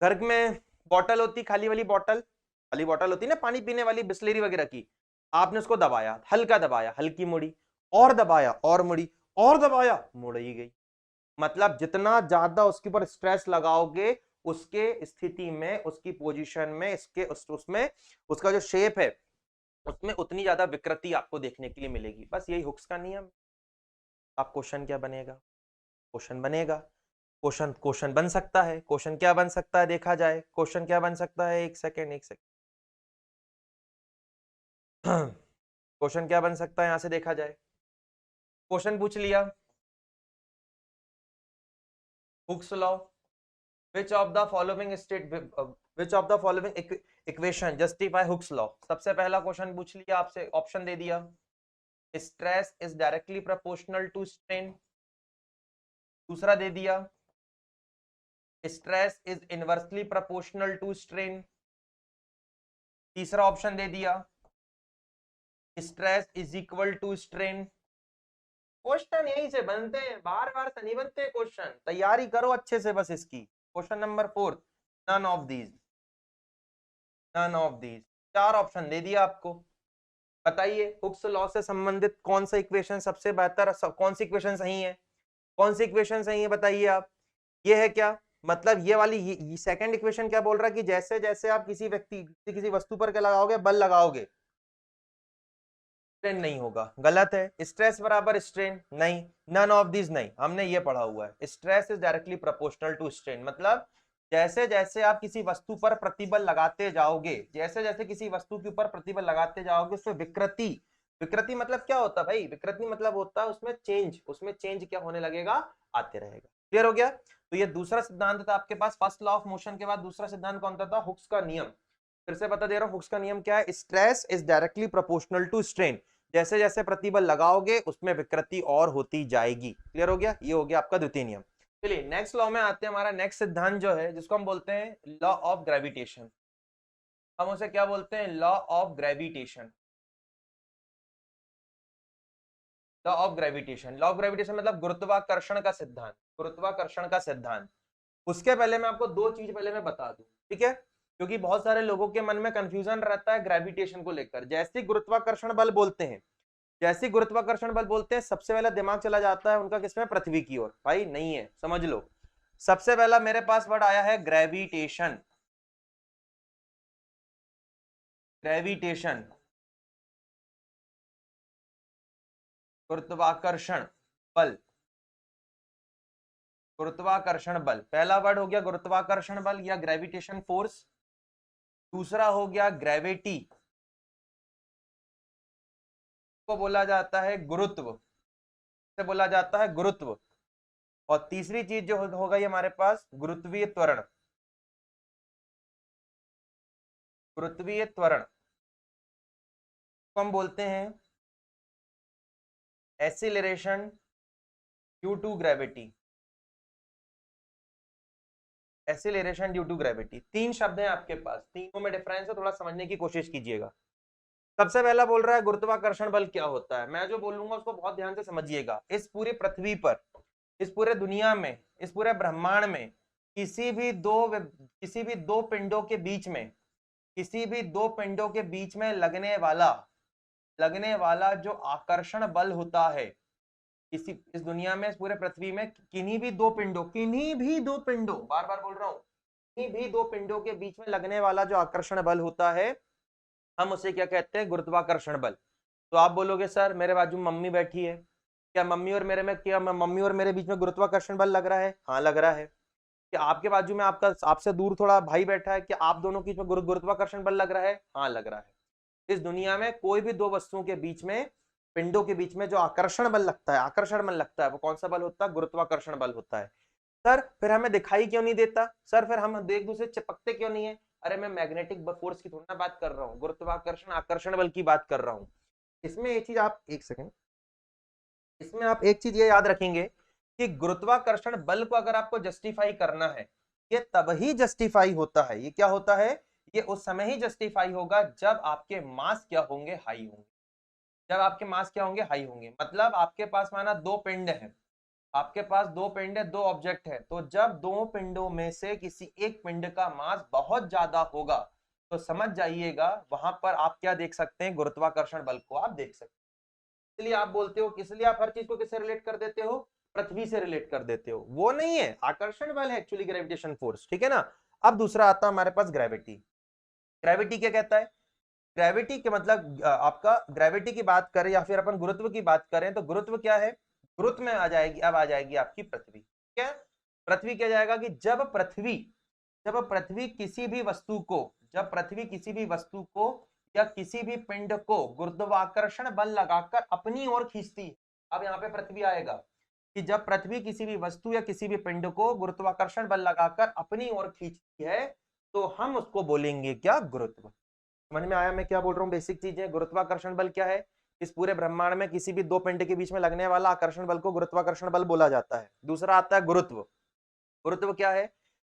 घर में बॉटल होती, खाली वाली बॉटल, खाली बॉटल होती ना पानी पीने वाली बिस्लेरी वगैरह की, आपने उसको दबाया, हल्का दबाया, हल्की मुड़ी, और दबाया और मुड़ी, और दबाया, मुड़ ही गई। मतलब जितना ज्यादा उसके ऊपर स्ट्रेस लगाओगे, उसके स्थिति में, उसकी पोजीशन में, इसके उसमें उसका जो शेप है उसमें उतनी ज्यादा विकृति आपको देखने के लिए मिलेगी। बस यही हुक्स का नियम। आप क्वेश्चन क्या बनेगा, क्वेश्चन बनेगा, क्वेश्चन क्वेश्चन बन सकता है, क्वेश्चन क्या बन सकता है देखा जाए, क्वेश्चन क्या बन सकता है, एक सेकेंड एक सेकेंड, क्वेश्चन क्या बन सकता है यहां से देखा जाए। क्वेश्चन पूछ लिया, Hooke's law, which of the following state which of the following equation justify Hooke's law। सबसे पहला क्वेश्चन पूछ लिया आपसे, ऑप्शन दे दिया, stress is directly proportional to strain, दूसरा दे दिया stress is inversely proportional to strain, तीसरा ऑप्शन दे दिया stress is equal to strain. Question यहीं से बनते हैं, बार बार से नहीं बनते क्वेश्चन, तैयारी करो अच्छे से बस इसकी। Question number 4, none of these, none of these, चार ऑप्शन दे दिया आपको। बताइए हुक्स लॉ से संबंधित कौन सा इक्वेशन सबसे बेहतर, कौन सी इक्वेशन सही है, कौन सी इक्वेशन सही है बताइए आप। ये है क्या, मतलब ये वाली सेकंड इक्वेशन क्या बोल रहा है कि जैसे जैसे आप किसी व्यक्ति किसी वस्तु पर क्या लगाओगे, बल लगाओगे, स्ट्रेन नहीं होगा, गलत है। स्ट्रेस बराबर स्ट्रेन नहीं, नन ऑफ दिस नहीं, हमने ये पढ़ा हुआ है। Stress is directly proportional to strain, मतलब जैसे जैसे आप किसी वस्तु पर प्रतिबल लगाते जाओगे, जैसे जैसे किसी वस्तु के ऊपर प्रतिबल लगाते जाओगे, उसमें विकृति, विकृति मतलब क्या होता है भाई, विकृति मतलब होता है उसमें चेंज, उसमें चेंज क्या होने लगेगा, आते रहेगा। क्लियर हो गया? तो ये दूसरा सिद्धांत था आपके पास, फर्स्ट लॉ ऑफ मोशन के बाद दूसरा सिद्धांत कौन सा था, हुक्स का नियम। फिर से बता दे रहा हूं, हुक्स का नियम क्या है, stress is directly proportional to strain, जैसे जैसे प्रतिबल लगाओगे उसमें विकृति और होती जाएगी। क्लियर हो गया? ये हो गया आपका द्वितीय नियम। चलिए नेक्स्ट लॉ में आते हैं, हमारा नेक्स्ट सिद्धांत जो है जिसको हम बोलते हैं लॉ ऑफ ग्रेविटेशन। हम उसे क्या बोलते हैं, law of gravitation. Law of gravitation, law of gravitation मतलब गुरुत्वाकर्षण का सिद्धांत, गुरुत्वाकर्षण का सिद्धांत। उसके पहले मैं आपको दो चीज पहले मैं बता दूं, ठीक है, क्योंकि बहुत सारे लोगों के मन में कंफ्यूजन रहता है ग्रेविटेशन को लेकर। जैसे गुरुत्वाकर्षण बल बोलते हैं, जैसे गुरुत्वाकर्षण बल बोलते हैं, सबसे पहला दिमाग चला जाता है उनका किसमें, पृथ्वी की ओर। भाई नहीं है, समझ लो। सबसे पहला मेरे पास वर्ड आया है ग्रेविटेशन, ग्रेविटेशन, गुरुत्वाकर्षण बल, गुरुत्वाकर्षण बल, पहला वर्ड हो गया गुरुत्वाकर्षण बल या ग्रेविटेशन फोर्स। दूसरा हो गया ग्रेविटी, को बोला जाता है गुरुत्व, से बोला जाता है गुरुत्व। और तीसरी चीज जो होगा ये हमारे पास गुरुत्वीय त्वरण, गुरुत्वीय त्वरण को हम बोलते हैं acceleration due to gravity, acceleration due to gravity. तीन शब्द हैं आपके पास, तीनों में डिफरेंस है, थोड़ा समझने की कोशिश कीजिएगा। सबसे पहला बोल रहा है गुरुत्वाकर्षण बल क्या होता है, मैं जो बोलूंगा उसको बहुत ध्यान से समझिएगा। इस पूरी पृथ्वी पर, इस पूरे दुनिया में, इस पूरे ब्रह्मांड में किसी भी दो पिंडों के बीच में, किसी भी दो पिंडों के बीच में लगने वाला लगने वाला जो आकर्षण बल होता है इस दुनिया में, इस पूरे पृथ्वी में किन्हीं भी दो पिंडों, बार बार बोल रहा हूं, किन्हीं भी दो पिंडों के बीच में लगने वाला जो आकर्षण बल होता है हम उसे क्या कहते हैं? गुरुत्वाकर्षण बल। तो आप बोलोगे सर मेरे बाजू मम्मी बैठी है, क्या मम्मी और मेरे बीच में गुरुत्वाकर्षण बल लग रहा है? हाँ लग रहा है। क्या आपके बाजू में आपका आपसे दूर थोड़ा भाई बैठा है, क्या आप दोनों के बीच में गुरुत्वाकर्षण बल लग रहा है? हाँ लग रहा है। इस दुनिया में कोई भी दो वस्तुओं के बीच में, पिंडों के बीच में जो आकर्षण बल लगता है, आकर्षण बल लगता है, वो कौन सा बल होता है? गुरुत्वाकर्षण बल होता है। सर फिर हमें दिखाई क्यों नहीं देता? सर फिर हम एक दूसरे चिपकते क्यों नहीं है? अरे मैं मैग्नेटिक फोर्स की थोड़ी ना बात कर रहा हूँ, गुरुत्वाकर्षण आकर्षण बल की बात कर रहा हूँ। इसमें एक चीज आप एक सेकेंड, इसमें आप एक चीज ये याद रखेंगे कि गुरुत्वाकर्षण बल को अगर आपको जस्टिफाई करना है, ये तब ही जस्टिफाई होता है। ये क्या होता है? ये उस समय ही जस्टिफाई होगा जब आपके मास क्या होंगे? हाई होंगे। जब आपके मास क्या होंगे? हाई होंगे। मतलब आपके पास माना दो पिंड है, आपके पास दो पिंड है, दो ऑब्जेक्ट है, तो जब दो पिंडों में से किसी एक पिंड का मास बहुत ज्यादा होगा तो समझ जाइएगा वहां पर आप क्या देख सकते हैं? गुरुत्वाकर्षण बल को आप देख सकते हैं। इसलिए आप बोलते हो, इसलिए आप हर चीज को किससे रिलेट कर देते हो? पृथ्वी से रिलेट कर देते हो। वो नहीं है, आकर्षण बल है एक्चुअली ग्रेविटेशन फोर्स, ठीक है ना। अब दूसरा आता है हमारे पास ग्रेविटी। ग्रेविटी क्या कहता है? ग्रेविटी के मतलब आपका ग्रेविटी की बात करें या फिर अपन गुरुत्व की बात करें तो गुरुत्व क्या है? गुरुत्व में आ जाएगी, अब आ जाएगी आपकी पृथ्वी। क्या पृथ्वी क्या जाएगा कि जब पृथ्वी किसी भी वस्तु को, जब पृथ्वी किसी भी वस्तु को या किसी भी पिंड को गुरुत्वाकर्षण बल लगाकर अपनी ओर खींचती है। अब यहाँ पे पृथ्वी आएगा कि जब पृथ्वी किसी भी वस्तु या किसी भी पिंड को गुरुत्वाकर्षण बल लगाकर अपनी ओर खींचती है तो हम उसको बोलेंगे क्या? गुरुत्व। समझ में आया मैं क्या बोल रहा हूँ? बेसिक चीजें। गुरुत्वाकर्षण बल क्या है? इस पूरे ब्रह्मांड में किसी भी दो पिंड के बीच में लगने वाला आकर्षण बल को गुरुत्वाकर्षण बल बोला जाता है। दूसरा आता है गुरुत्व। गुरुत्व क्या है?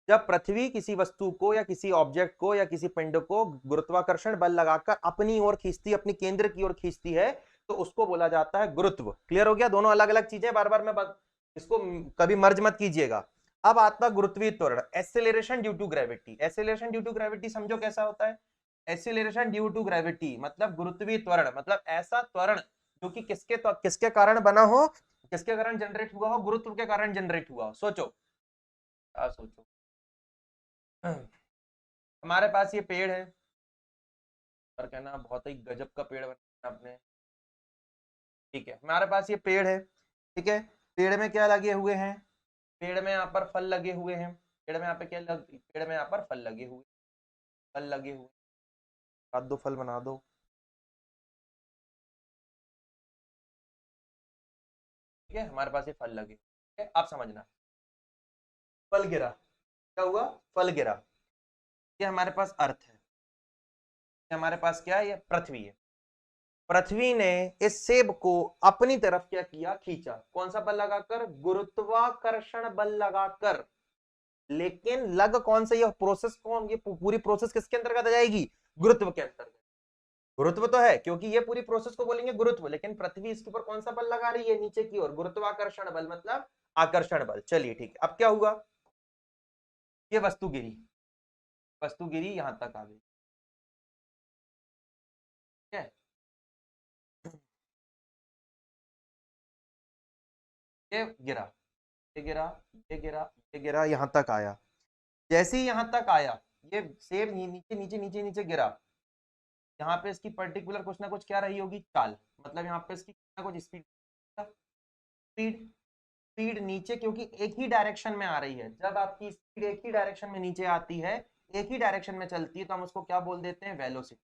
जब पृथ्वी किसी वस्तु को या किसी ऑब्जेक्ट को या किसी पिंड को गुरुत्वाकर्षण बल लगाकर अपनी ओर खींचती, अपनी केंद्र की ओर खींचती है तो उसको बोला जाता है गुरुत्व। क्लियर हो गया? दोनों अलग अलग चीजें, बार बार मैं इसको कभी मर्ज मत कीजिएगा। अब आता गुरुत्वीय त्वरण, acceleration due to gravity. Acceleration due to gravity समझो कैसा होता है? एसिलेशन ड्यू टू ग्रेविटी मतलब गुरुत्वीय त्वरण, मतलब ऐसा त्वरण जो कि किसके कारण बना हो, किसके कारण जनरेट हुआ हो? गुरुत्व के कारण जनरेट हुआ हो। सोचो क्या सोचो। हमारे पास ये पेड़ है और कहना बहुत ही गजब का पेड़ बनाया आपने, ठीक है। हमारे पास ये पेड़ है, ठीक है। पेड़ में क्या लगे हुए हैं? पेड़ में यहाँ पर फल लगे हुए हैं। पेड़ में यहाँ पे पेड़ में यहाँ पर फल लगे हुए, फल लगे हुए। काट दो, फल बना दो, ठीक है। हमारे पास ये फल लगे, ठीक है। आप समझना, फल गिरा, क्या हुआ? फल गिरा। ये हमारे पास अर्थ है, ये हमारे पास क्या है? ये पृथ्वी है। पृथ्वी ने इस सेब को अपनी तरफ क्या किया? खींचा। कौन सा बल लगाकर? गुरुत्वाकर्षण बल लगाकर। लेकिन लग कौन सा? ये प्रोसेस कौन, ये पूरी प्रोसेस किसके अंतर्गत आ जाएगी? गुरुत्व के अंतर्गत। गुरुत्व तो है क्योंकि ये पूरी प्रोसेस को बोलेंगे गुरुत्व, लेकिन पृथ्वी इसके ऊपर कौन सा बल लगा रही है? नीचे की ओर गुरुत्वाकर्षण बल मतलब आकर्षण बल। चलिए ठीक है, अब क्या हुआ? ये वस्तु गिरी, वस्तु गिरी यहां तक आ गई, ठीक है। ये गिरा, ये गिरा, ये गिरा, ये गिरा, यहां तक आया। जैसे ही यहां तक आया ये सेब नीचे नीचे नीचे नीचे गिरा। यहाँ पे इसकी पर्टिकुलर कुछ ना कुछ क्या रही होगी? चाल, मतलब यहाँ पे इसकी कुछ ना कुछ स्पीड, स्पीड, स्पीड नीचे, क्योंकि एक ही डायरेक्शन में आ रही है। जब आपकी स्पीड एक ही डायरेक्शन में नीचे आती है, एक ही डायरेक्शन में चलती है, तो हम उसको क्या बोल देते हैं? वेलोसिटी।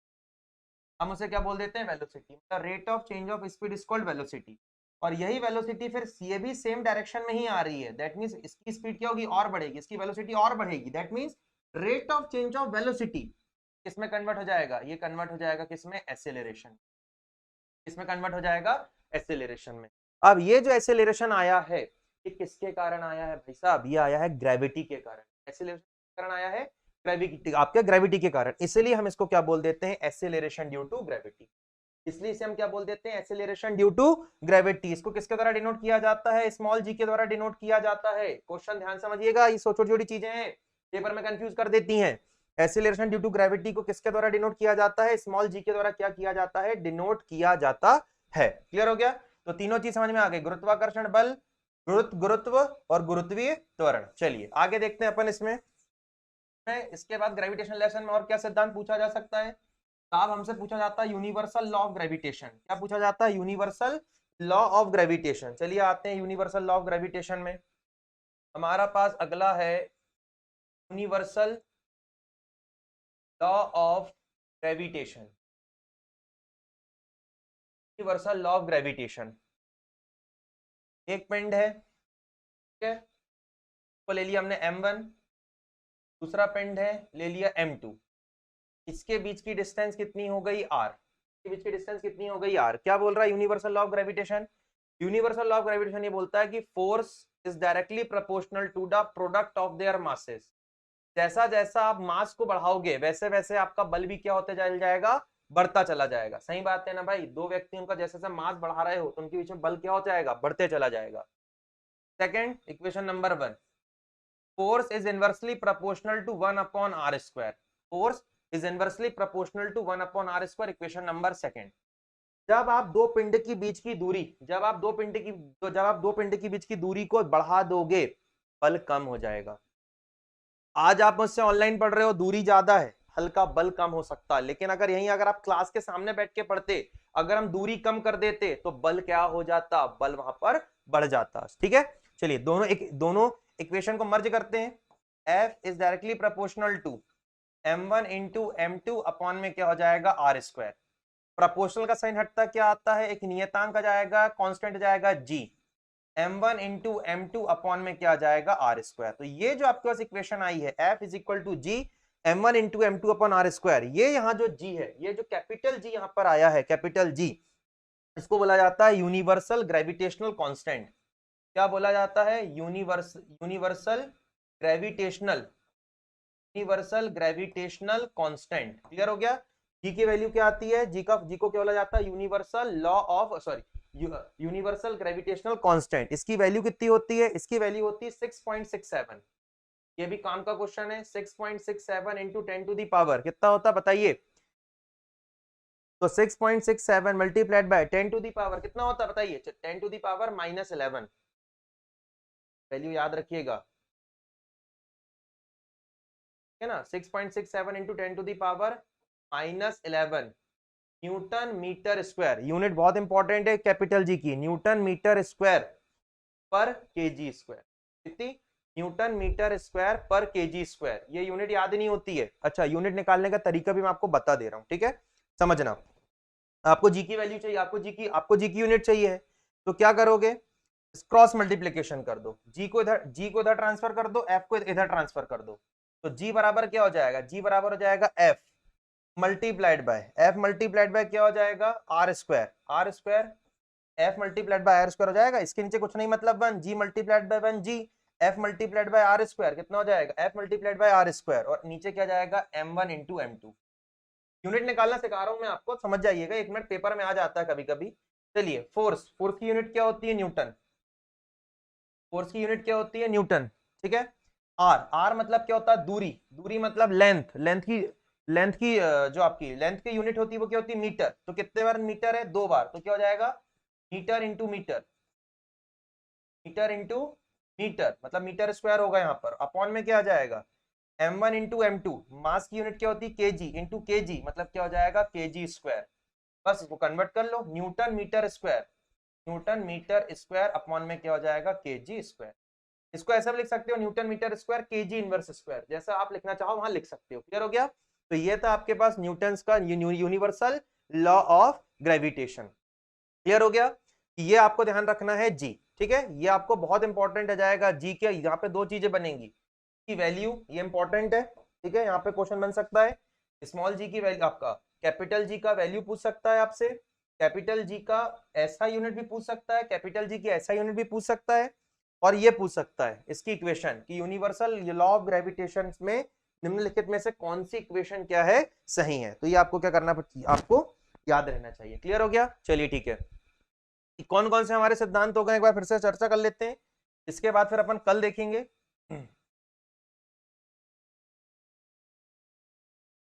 हम उसे क्या बोल देते हैं? वेलोसिटी। मतलब rate of change of speed is called velocity. और यही वेलोसिटी फिर ये भी सेम डायरेक्शन में ही आ रही है, दैट मींस इसकी स्पीड क्या होगी? और बढ़ेगी, इसकी वेलोसिटी और बढ़ेगी। That means rate of change of velocity किसमें कन्वर्ट हो जाएगा? ये कन्वर्ट हो जाएगा किसमें? एक्सेलरेशन। किसमें कन्वर्ट हो जाएगा? एक्सेलरेशन में। अब ये जो एक्सेलरेशन आया है ये किसके कारण आया है भाई साहब? ये आया है ग्रेविटी के कारण। एक्सेलरेशन के कारण आया है ग्रेविटी, आपके ग्रेविटी के कारण। इसलिए हम इसको क्या बोल देते हैं? Acceleration due to gravity. इसलिए इसे हम क्या बोल देते हैं? Acceleration due to gravity. इसको किसके द्वारा डिनोट किया जाता है? स्मॉल जी के द्वारा डिनोट किया जाता है। क्वेश्चन ध्यान समझिएगा, ये छोटी छोटी चीजें हैं पेपर में कंफ्यूज कर देती हैं। एक्सीलरेशन ड्यू टू ग्रेविटी को किसके द्वारा डिनोट किया जाता है? स्मॉल जी के द्वारा क्या किया जाता है? डिनोट किया जाता है। क्लियर हो गया? तो तीनों चीज समझ में आ गई, गुरुत्वाकर्षण बल, गुरुत्व और गुरुत्वीय त्वरण। चलिए आगे देखते हैं अपन इसमें। इसके बाद ग्रेविटेशन लेसन में और क्या सिद्धांत पूछा जा सकता है? साहब हमसे पूछा जाता है यूनिवर्सल लॉ ऑफ ग्रेविटेशन। क्या पूछा जाता है? Universal law of gravitation. चलिए आते हैं यूनिवर्सल लॉ ऑफ ग्रेविटेशन में। हमारा पास अगला है universal law of gravitation. Universal law of gravitation, एक पिंड है, ठीक है, तो ले लिया हमने m1, दूसरा पिंड है ले लिया m2, इसके बीच की डिस्टेंस कितनी हो गई r, इसके बीच की डिस्टेंस कितनी हो गई r। क्या बोल रहा है universal law of gravitation? Universal law of gravitation ये बोलता है कि force is directly proportional to the product of their masses. जैसा जैसा आप मास को बढ़ाओगे वैसे वैसे आपका बल भी क्या होते चल जाएगा? बढ़ता चला जाएगा। सही बात है ना भाई? दो व्यक्ति उनका जैसे जैसे मास बढ़ा रहे हो तो उनके बीच में बल क्या हो जाएगा? बढ़ते चला जाएगा। Second equation number 1, force is inversely proportional to 1 upon r square. Force is inversely proportional to 1 upon r square. Equation number 2, जब आप दो पिंड की बीच की दूरी, जब आप दो पिंड की बीच की दूरी को बढ़ा दोगे बल कम हो जाएगा। आज आप मुझसे ऑनलाइन पढ़ रहे हो, दूरी ज्यादा है, हल्का बल कम हो सकता है, लेकिन अगर आप क्लास के सामने बैठ के पढ़ते, अगर हम दूरी कम कर देते तो बल क्या हो जाता? बल वहां पर बढ़ जाता। ठीक है, चलिए दोनों इक्वेशन को मर्ज करते हैं। F is directly proportional to m1 into m2 upon में क्या हो जाएगा? Are square. प्रोपोर्शनल का साइन हटता क्या आता है? एक नियतांक आ जाएगा, कांस्टेंट जाएगा g, m1 into m2 upon में क्या आ जाएगा? Are square. तो ये जो आपके पास इक्वेशन आई है F is equal to G m1 into m2 upon r square, ये यहाँ जो g है, ये जो कैपिटल G यहाँ पर आया है, कैपिटल G, इसको बोला जाता है यूनिवर्सल ग्रेविटेशनल कांस्टेंट। क्या बोला जाता है? Universal gravitational constant. क्लियर हो गया? जी की वैल्यू क्या आती है? जी को क्या बोला जाता है? Universal gravitational constant. इसकी वैल्यू कितनी होती है? इसकी वैल्यू होती है 6.67। ये भी काम का क्वेश्चन है। 6.67 इंटू 10 टू दी पावर कितना होता है बताइए? तो 6.67 multiplied by 10 to the power कितना होता है बताइए? 10 टू दी पावर -11। वैल्यू याद रखिएगा, है ना? 6.67 into 10 to the power -11 newton metre square. Unit बहुत इंपॉर्टेंट है कैपिटल जी की, न्यूटन मीटर स्क्वायर पर केजी स्क्वायर। कितनी? न्यूटन मीटर स्क्वायर पर केजी स्क्वायर। ये यूनिट याद नहीं होती है। अच्छा, यूनिट निकालने का तरीका भी मैं आपको बता दे रहा हूं, ठीक है? समझना, आपको जी की वैल्यू चाहिए, आपको जी की यूनिट चाहिए, तो क्या करोगे? क्रॉस मल्टीप्लीकेशन कर दो। जी को इधर ट्रांसफर कर दो, एफ को इधर ट्रांसफर कर दो, तो जी बराबर क्या हो जाएगा? जी बराबर हो जाएगा एफ मल्टीप्लाइड बाय क्या हो जाएगा? Are square. F multiplied by R square हो जाएगा। इसके नीचे कुछ नहीं, मतलब 1 G multiplied by 1 G, F multiplied by R square कितना हो जाएगा? F multiplied by R square, और नीचे क्या जाएगा? m1 into m2। यूनिट निकालना सिखा रहा हूं मैं आपको, समझ जाइएगा, 1 मिनट पेपर में आ जाता है कभी कभी। चलिए, फोर्स की यूनिट क्या होती है? न्यूटन। फोर्स की यूनिट क्या होती है? न्यूटन। ठीक है। आर मतलब क्या होता है? दूरी मतलब लेंथ की जो आपकी लेंथ की यूनिट होती है वो क्या होती है? मीटर। तो कितने बार मीटर है? 2 बार, तो क्या हो जाएगा? मीटर इंटू मीटर मतलब मीटर स्क्वायर होगा यहाँ पर। अपॉन में क्या आ जाएगा? m1 into m2। मास की यूनिट क्या होती है? केजी इंटू केजी, मतलब क्या हो जाएगा? Kg square. बस इसको कन्वर्ट कर लो, न्यूटन मीटर स्क्वायर अपॉन में क्या हो जाएगा? Kg square. इसको ऐसा भी लिख सकते हो, newton metre square kg inverse square, जैसा आप लिखना चाहो वहां लिख सकते हो। क्लियर हो गया? तो ये था आपके पास न्यूटन का universal law of gravitation. Clear हो गया? ये आपको ध्यान रखना है जी, ठीक है? ये आपको बहुत इंपॉर्टेंट हो जाएगा जी के। यहाँ पे 2 चीजें बनेंगी, की वैल्यू, ये इंपॉर्टेंट है, ठीक है? यहाँ पे क्वेश्चन बन सकता है, स्मॉल जी की वैल्यू, आपका कैपिटल जी का वैल्यू पूछ सकता है आपसे, कैपिटल जी का ऐसा यूनिट भी पूछ सकता है, कैपिटल जी की ऐसा यूनिट भी पूछ सकता है, और ये पूछ सकता है इसकी इक्वेशन की यूनिवर्सल लॉ ऑफ ग्रेविटेशन में निम्नलिखित में से कौन सी इक्वेशन क्या है? सही है। तो ये आपको क्या करना, आपको याद रहना चाहिए। क्लियर हो गया? चलिए ठीक है। कौन कौन से हमारे सिद्धांत हो गए एक बार फिर से चर्चा कर लेते हैं, इसके बाद फिर अपन कल देखेंगे।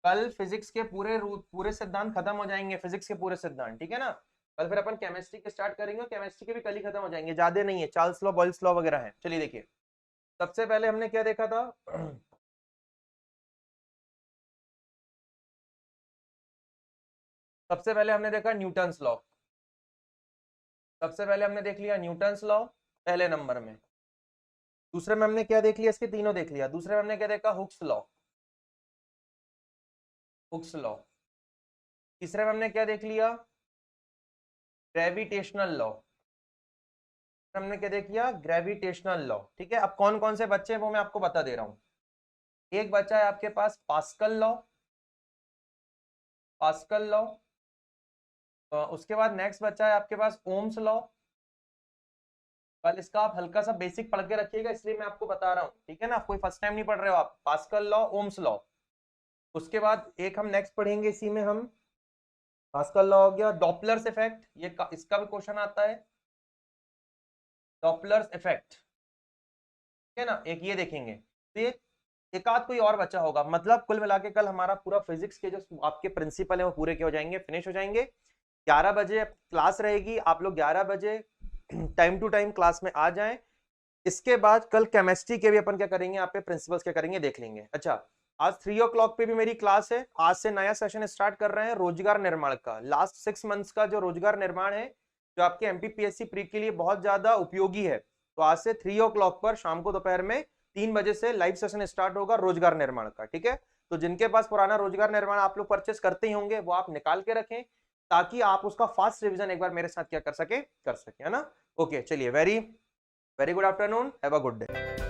कल फिजिक्स के पूरे सिद्धांत खत्म हो जाएंगे, फिजिक्स के पूरे सिद्धांत, ठीक है ना। कल फिर अपन केमिस्ट्री के स्टार्ट करेंगे, केमिस्ट्री के भी कल ही खत्म हो जाएंगे, ज्यादा नहीं है, चार्ल्स लॉ, बॉयल्स लॉ वगैरह है। चलिए देखिए, सबसे पहले हमने क्या देखा था सबसे पहले हमने देखा न्यूटन्स लॉ। सबसे पहले हमने देख लिया न्यूटन्स लॉ पहले नंबर में। दूसरे में हमने क्या देख लिया, इसके तीनों देख लिया। दूसरे में हमने क्या देखा, हुक्स लॉ, हुक्स लॉ। तीसरे में हमने क्या देख लिया, ग्रेविटेशनल लॉ। हमने क्या देख लिया, ग्रेविटेशनल लॉ, ठीक है। अब कौन कौन से बच्चे हैं वो मैं आपको बता दे रहा हूं। एक बच्चा है आपके पास पास्कल लॉ, पास्कल लॉ। उसके बाद नेक्स्ट बच्चा है आपके पास ओम्स लॉ। कल इसका आप हल्का सा बेसिक पढ़ के रखिएगा, इसलिए मैं आपको बता रहा हूँ, ठीक है ना। कोई फर्स्ट टाइम नहीं पढ़ रहे हो आप, पास्कल लॉ, ओम्स लॉ। उसके बाद एक हम नेक्स्ट पढ़ेंगे, इसी में हम पास्कल लॉ हो गया, डॉपलर्स इफेक्ट, ये इसका भी क्वेश्चन आता है, डॉपलर्स इफेक्ट, ठीक है ना। एक ये देखेंगे, तो ये एक आध कोई और बचा होगा। मतलब कुल मिला के कल हमारा पूरा फिजिक्स के जो आपके प्रिंसिपल है वो पूरे के हो जाएंगे, फिनिश हो जाएंगे। 11 बजे क्लास रहेगी, आप लोग 11 बजे टाइम टू टाइम क्लास में आ जाएं। इसके बाद कल केमिस्ट्री के भी अपन क्या करेंगे, यहाँ पे प्रिंसिपल्स क्या करेंगे देख लेंगे। अच्छा, आज 3 o'clock पे भी मेरी क्लास है। आज से नया सेशन स्टार्ट कर रहे हैं रोजगार निर्माण का, लास्ट 6 months का जो रोजगार निर्माण है, जो आपके एमपीपीएससी प्री के लिए बहुत ज्यादा उपयोगी है। तो आज से 3 o'clock पर शाम को दोपहर में 3 बजे से लाइव सेशन स्टार्ट होगा रोजगार निर्माण का, ठीक है। तो जिनके पास पुराना रोजगार निर्माण आप लोग परचेस करते ही होंगे, वो आप निकाल के रखें, ताकि आप उसका फास्ट रिवीजन एक बार मेरे साथ क्या कर सके, है ना। ओके, चलिए, very very good afternoon, have a good day.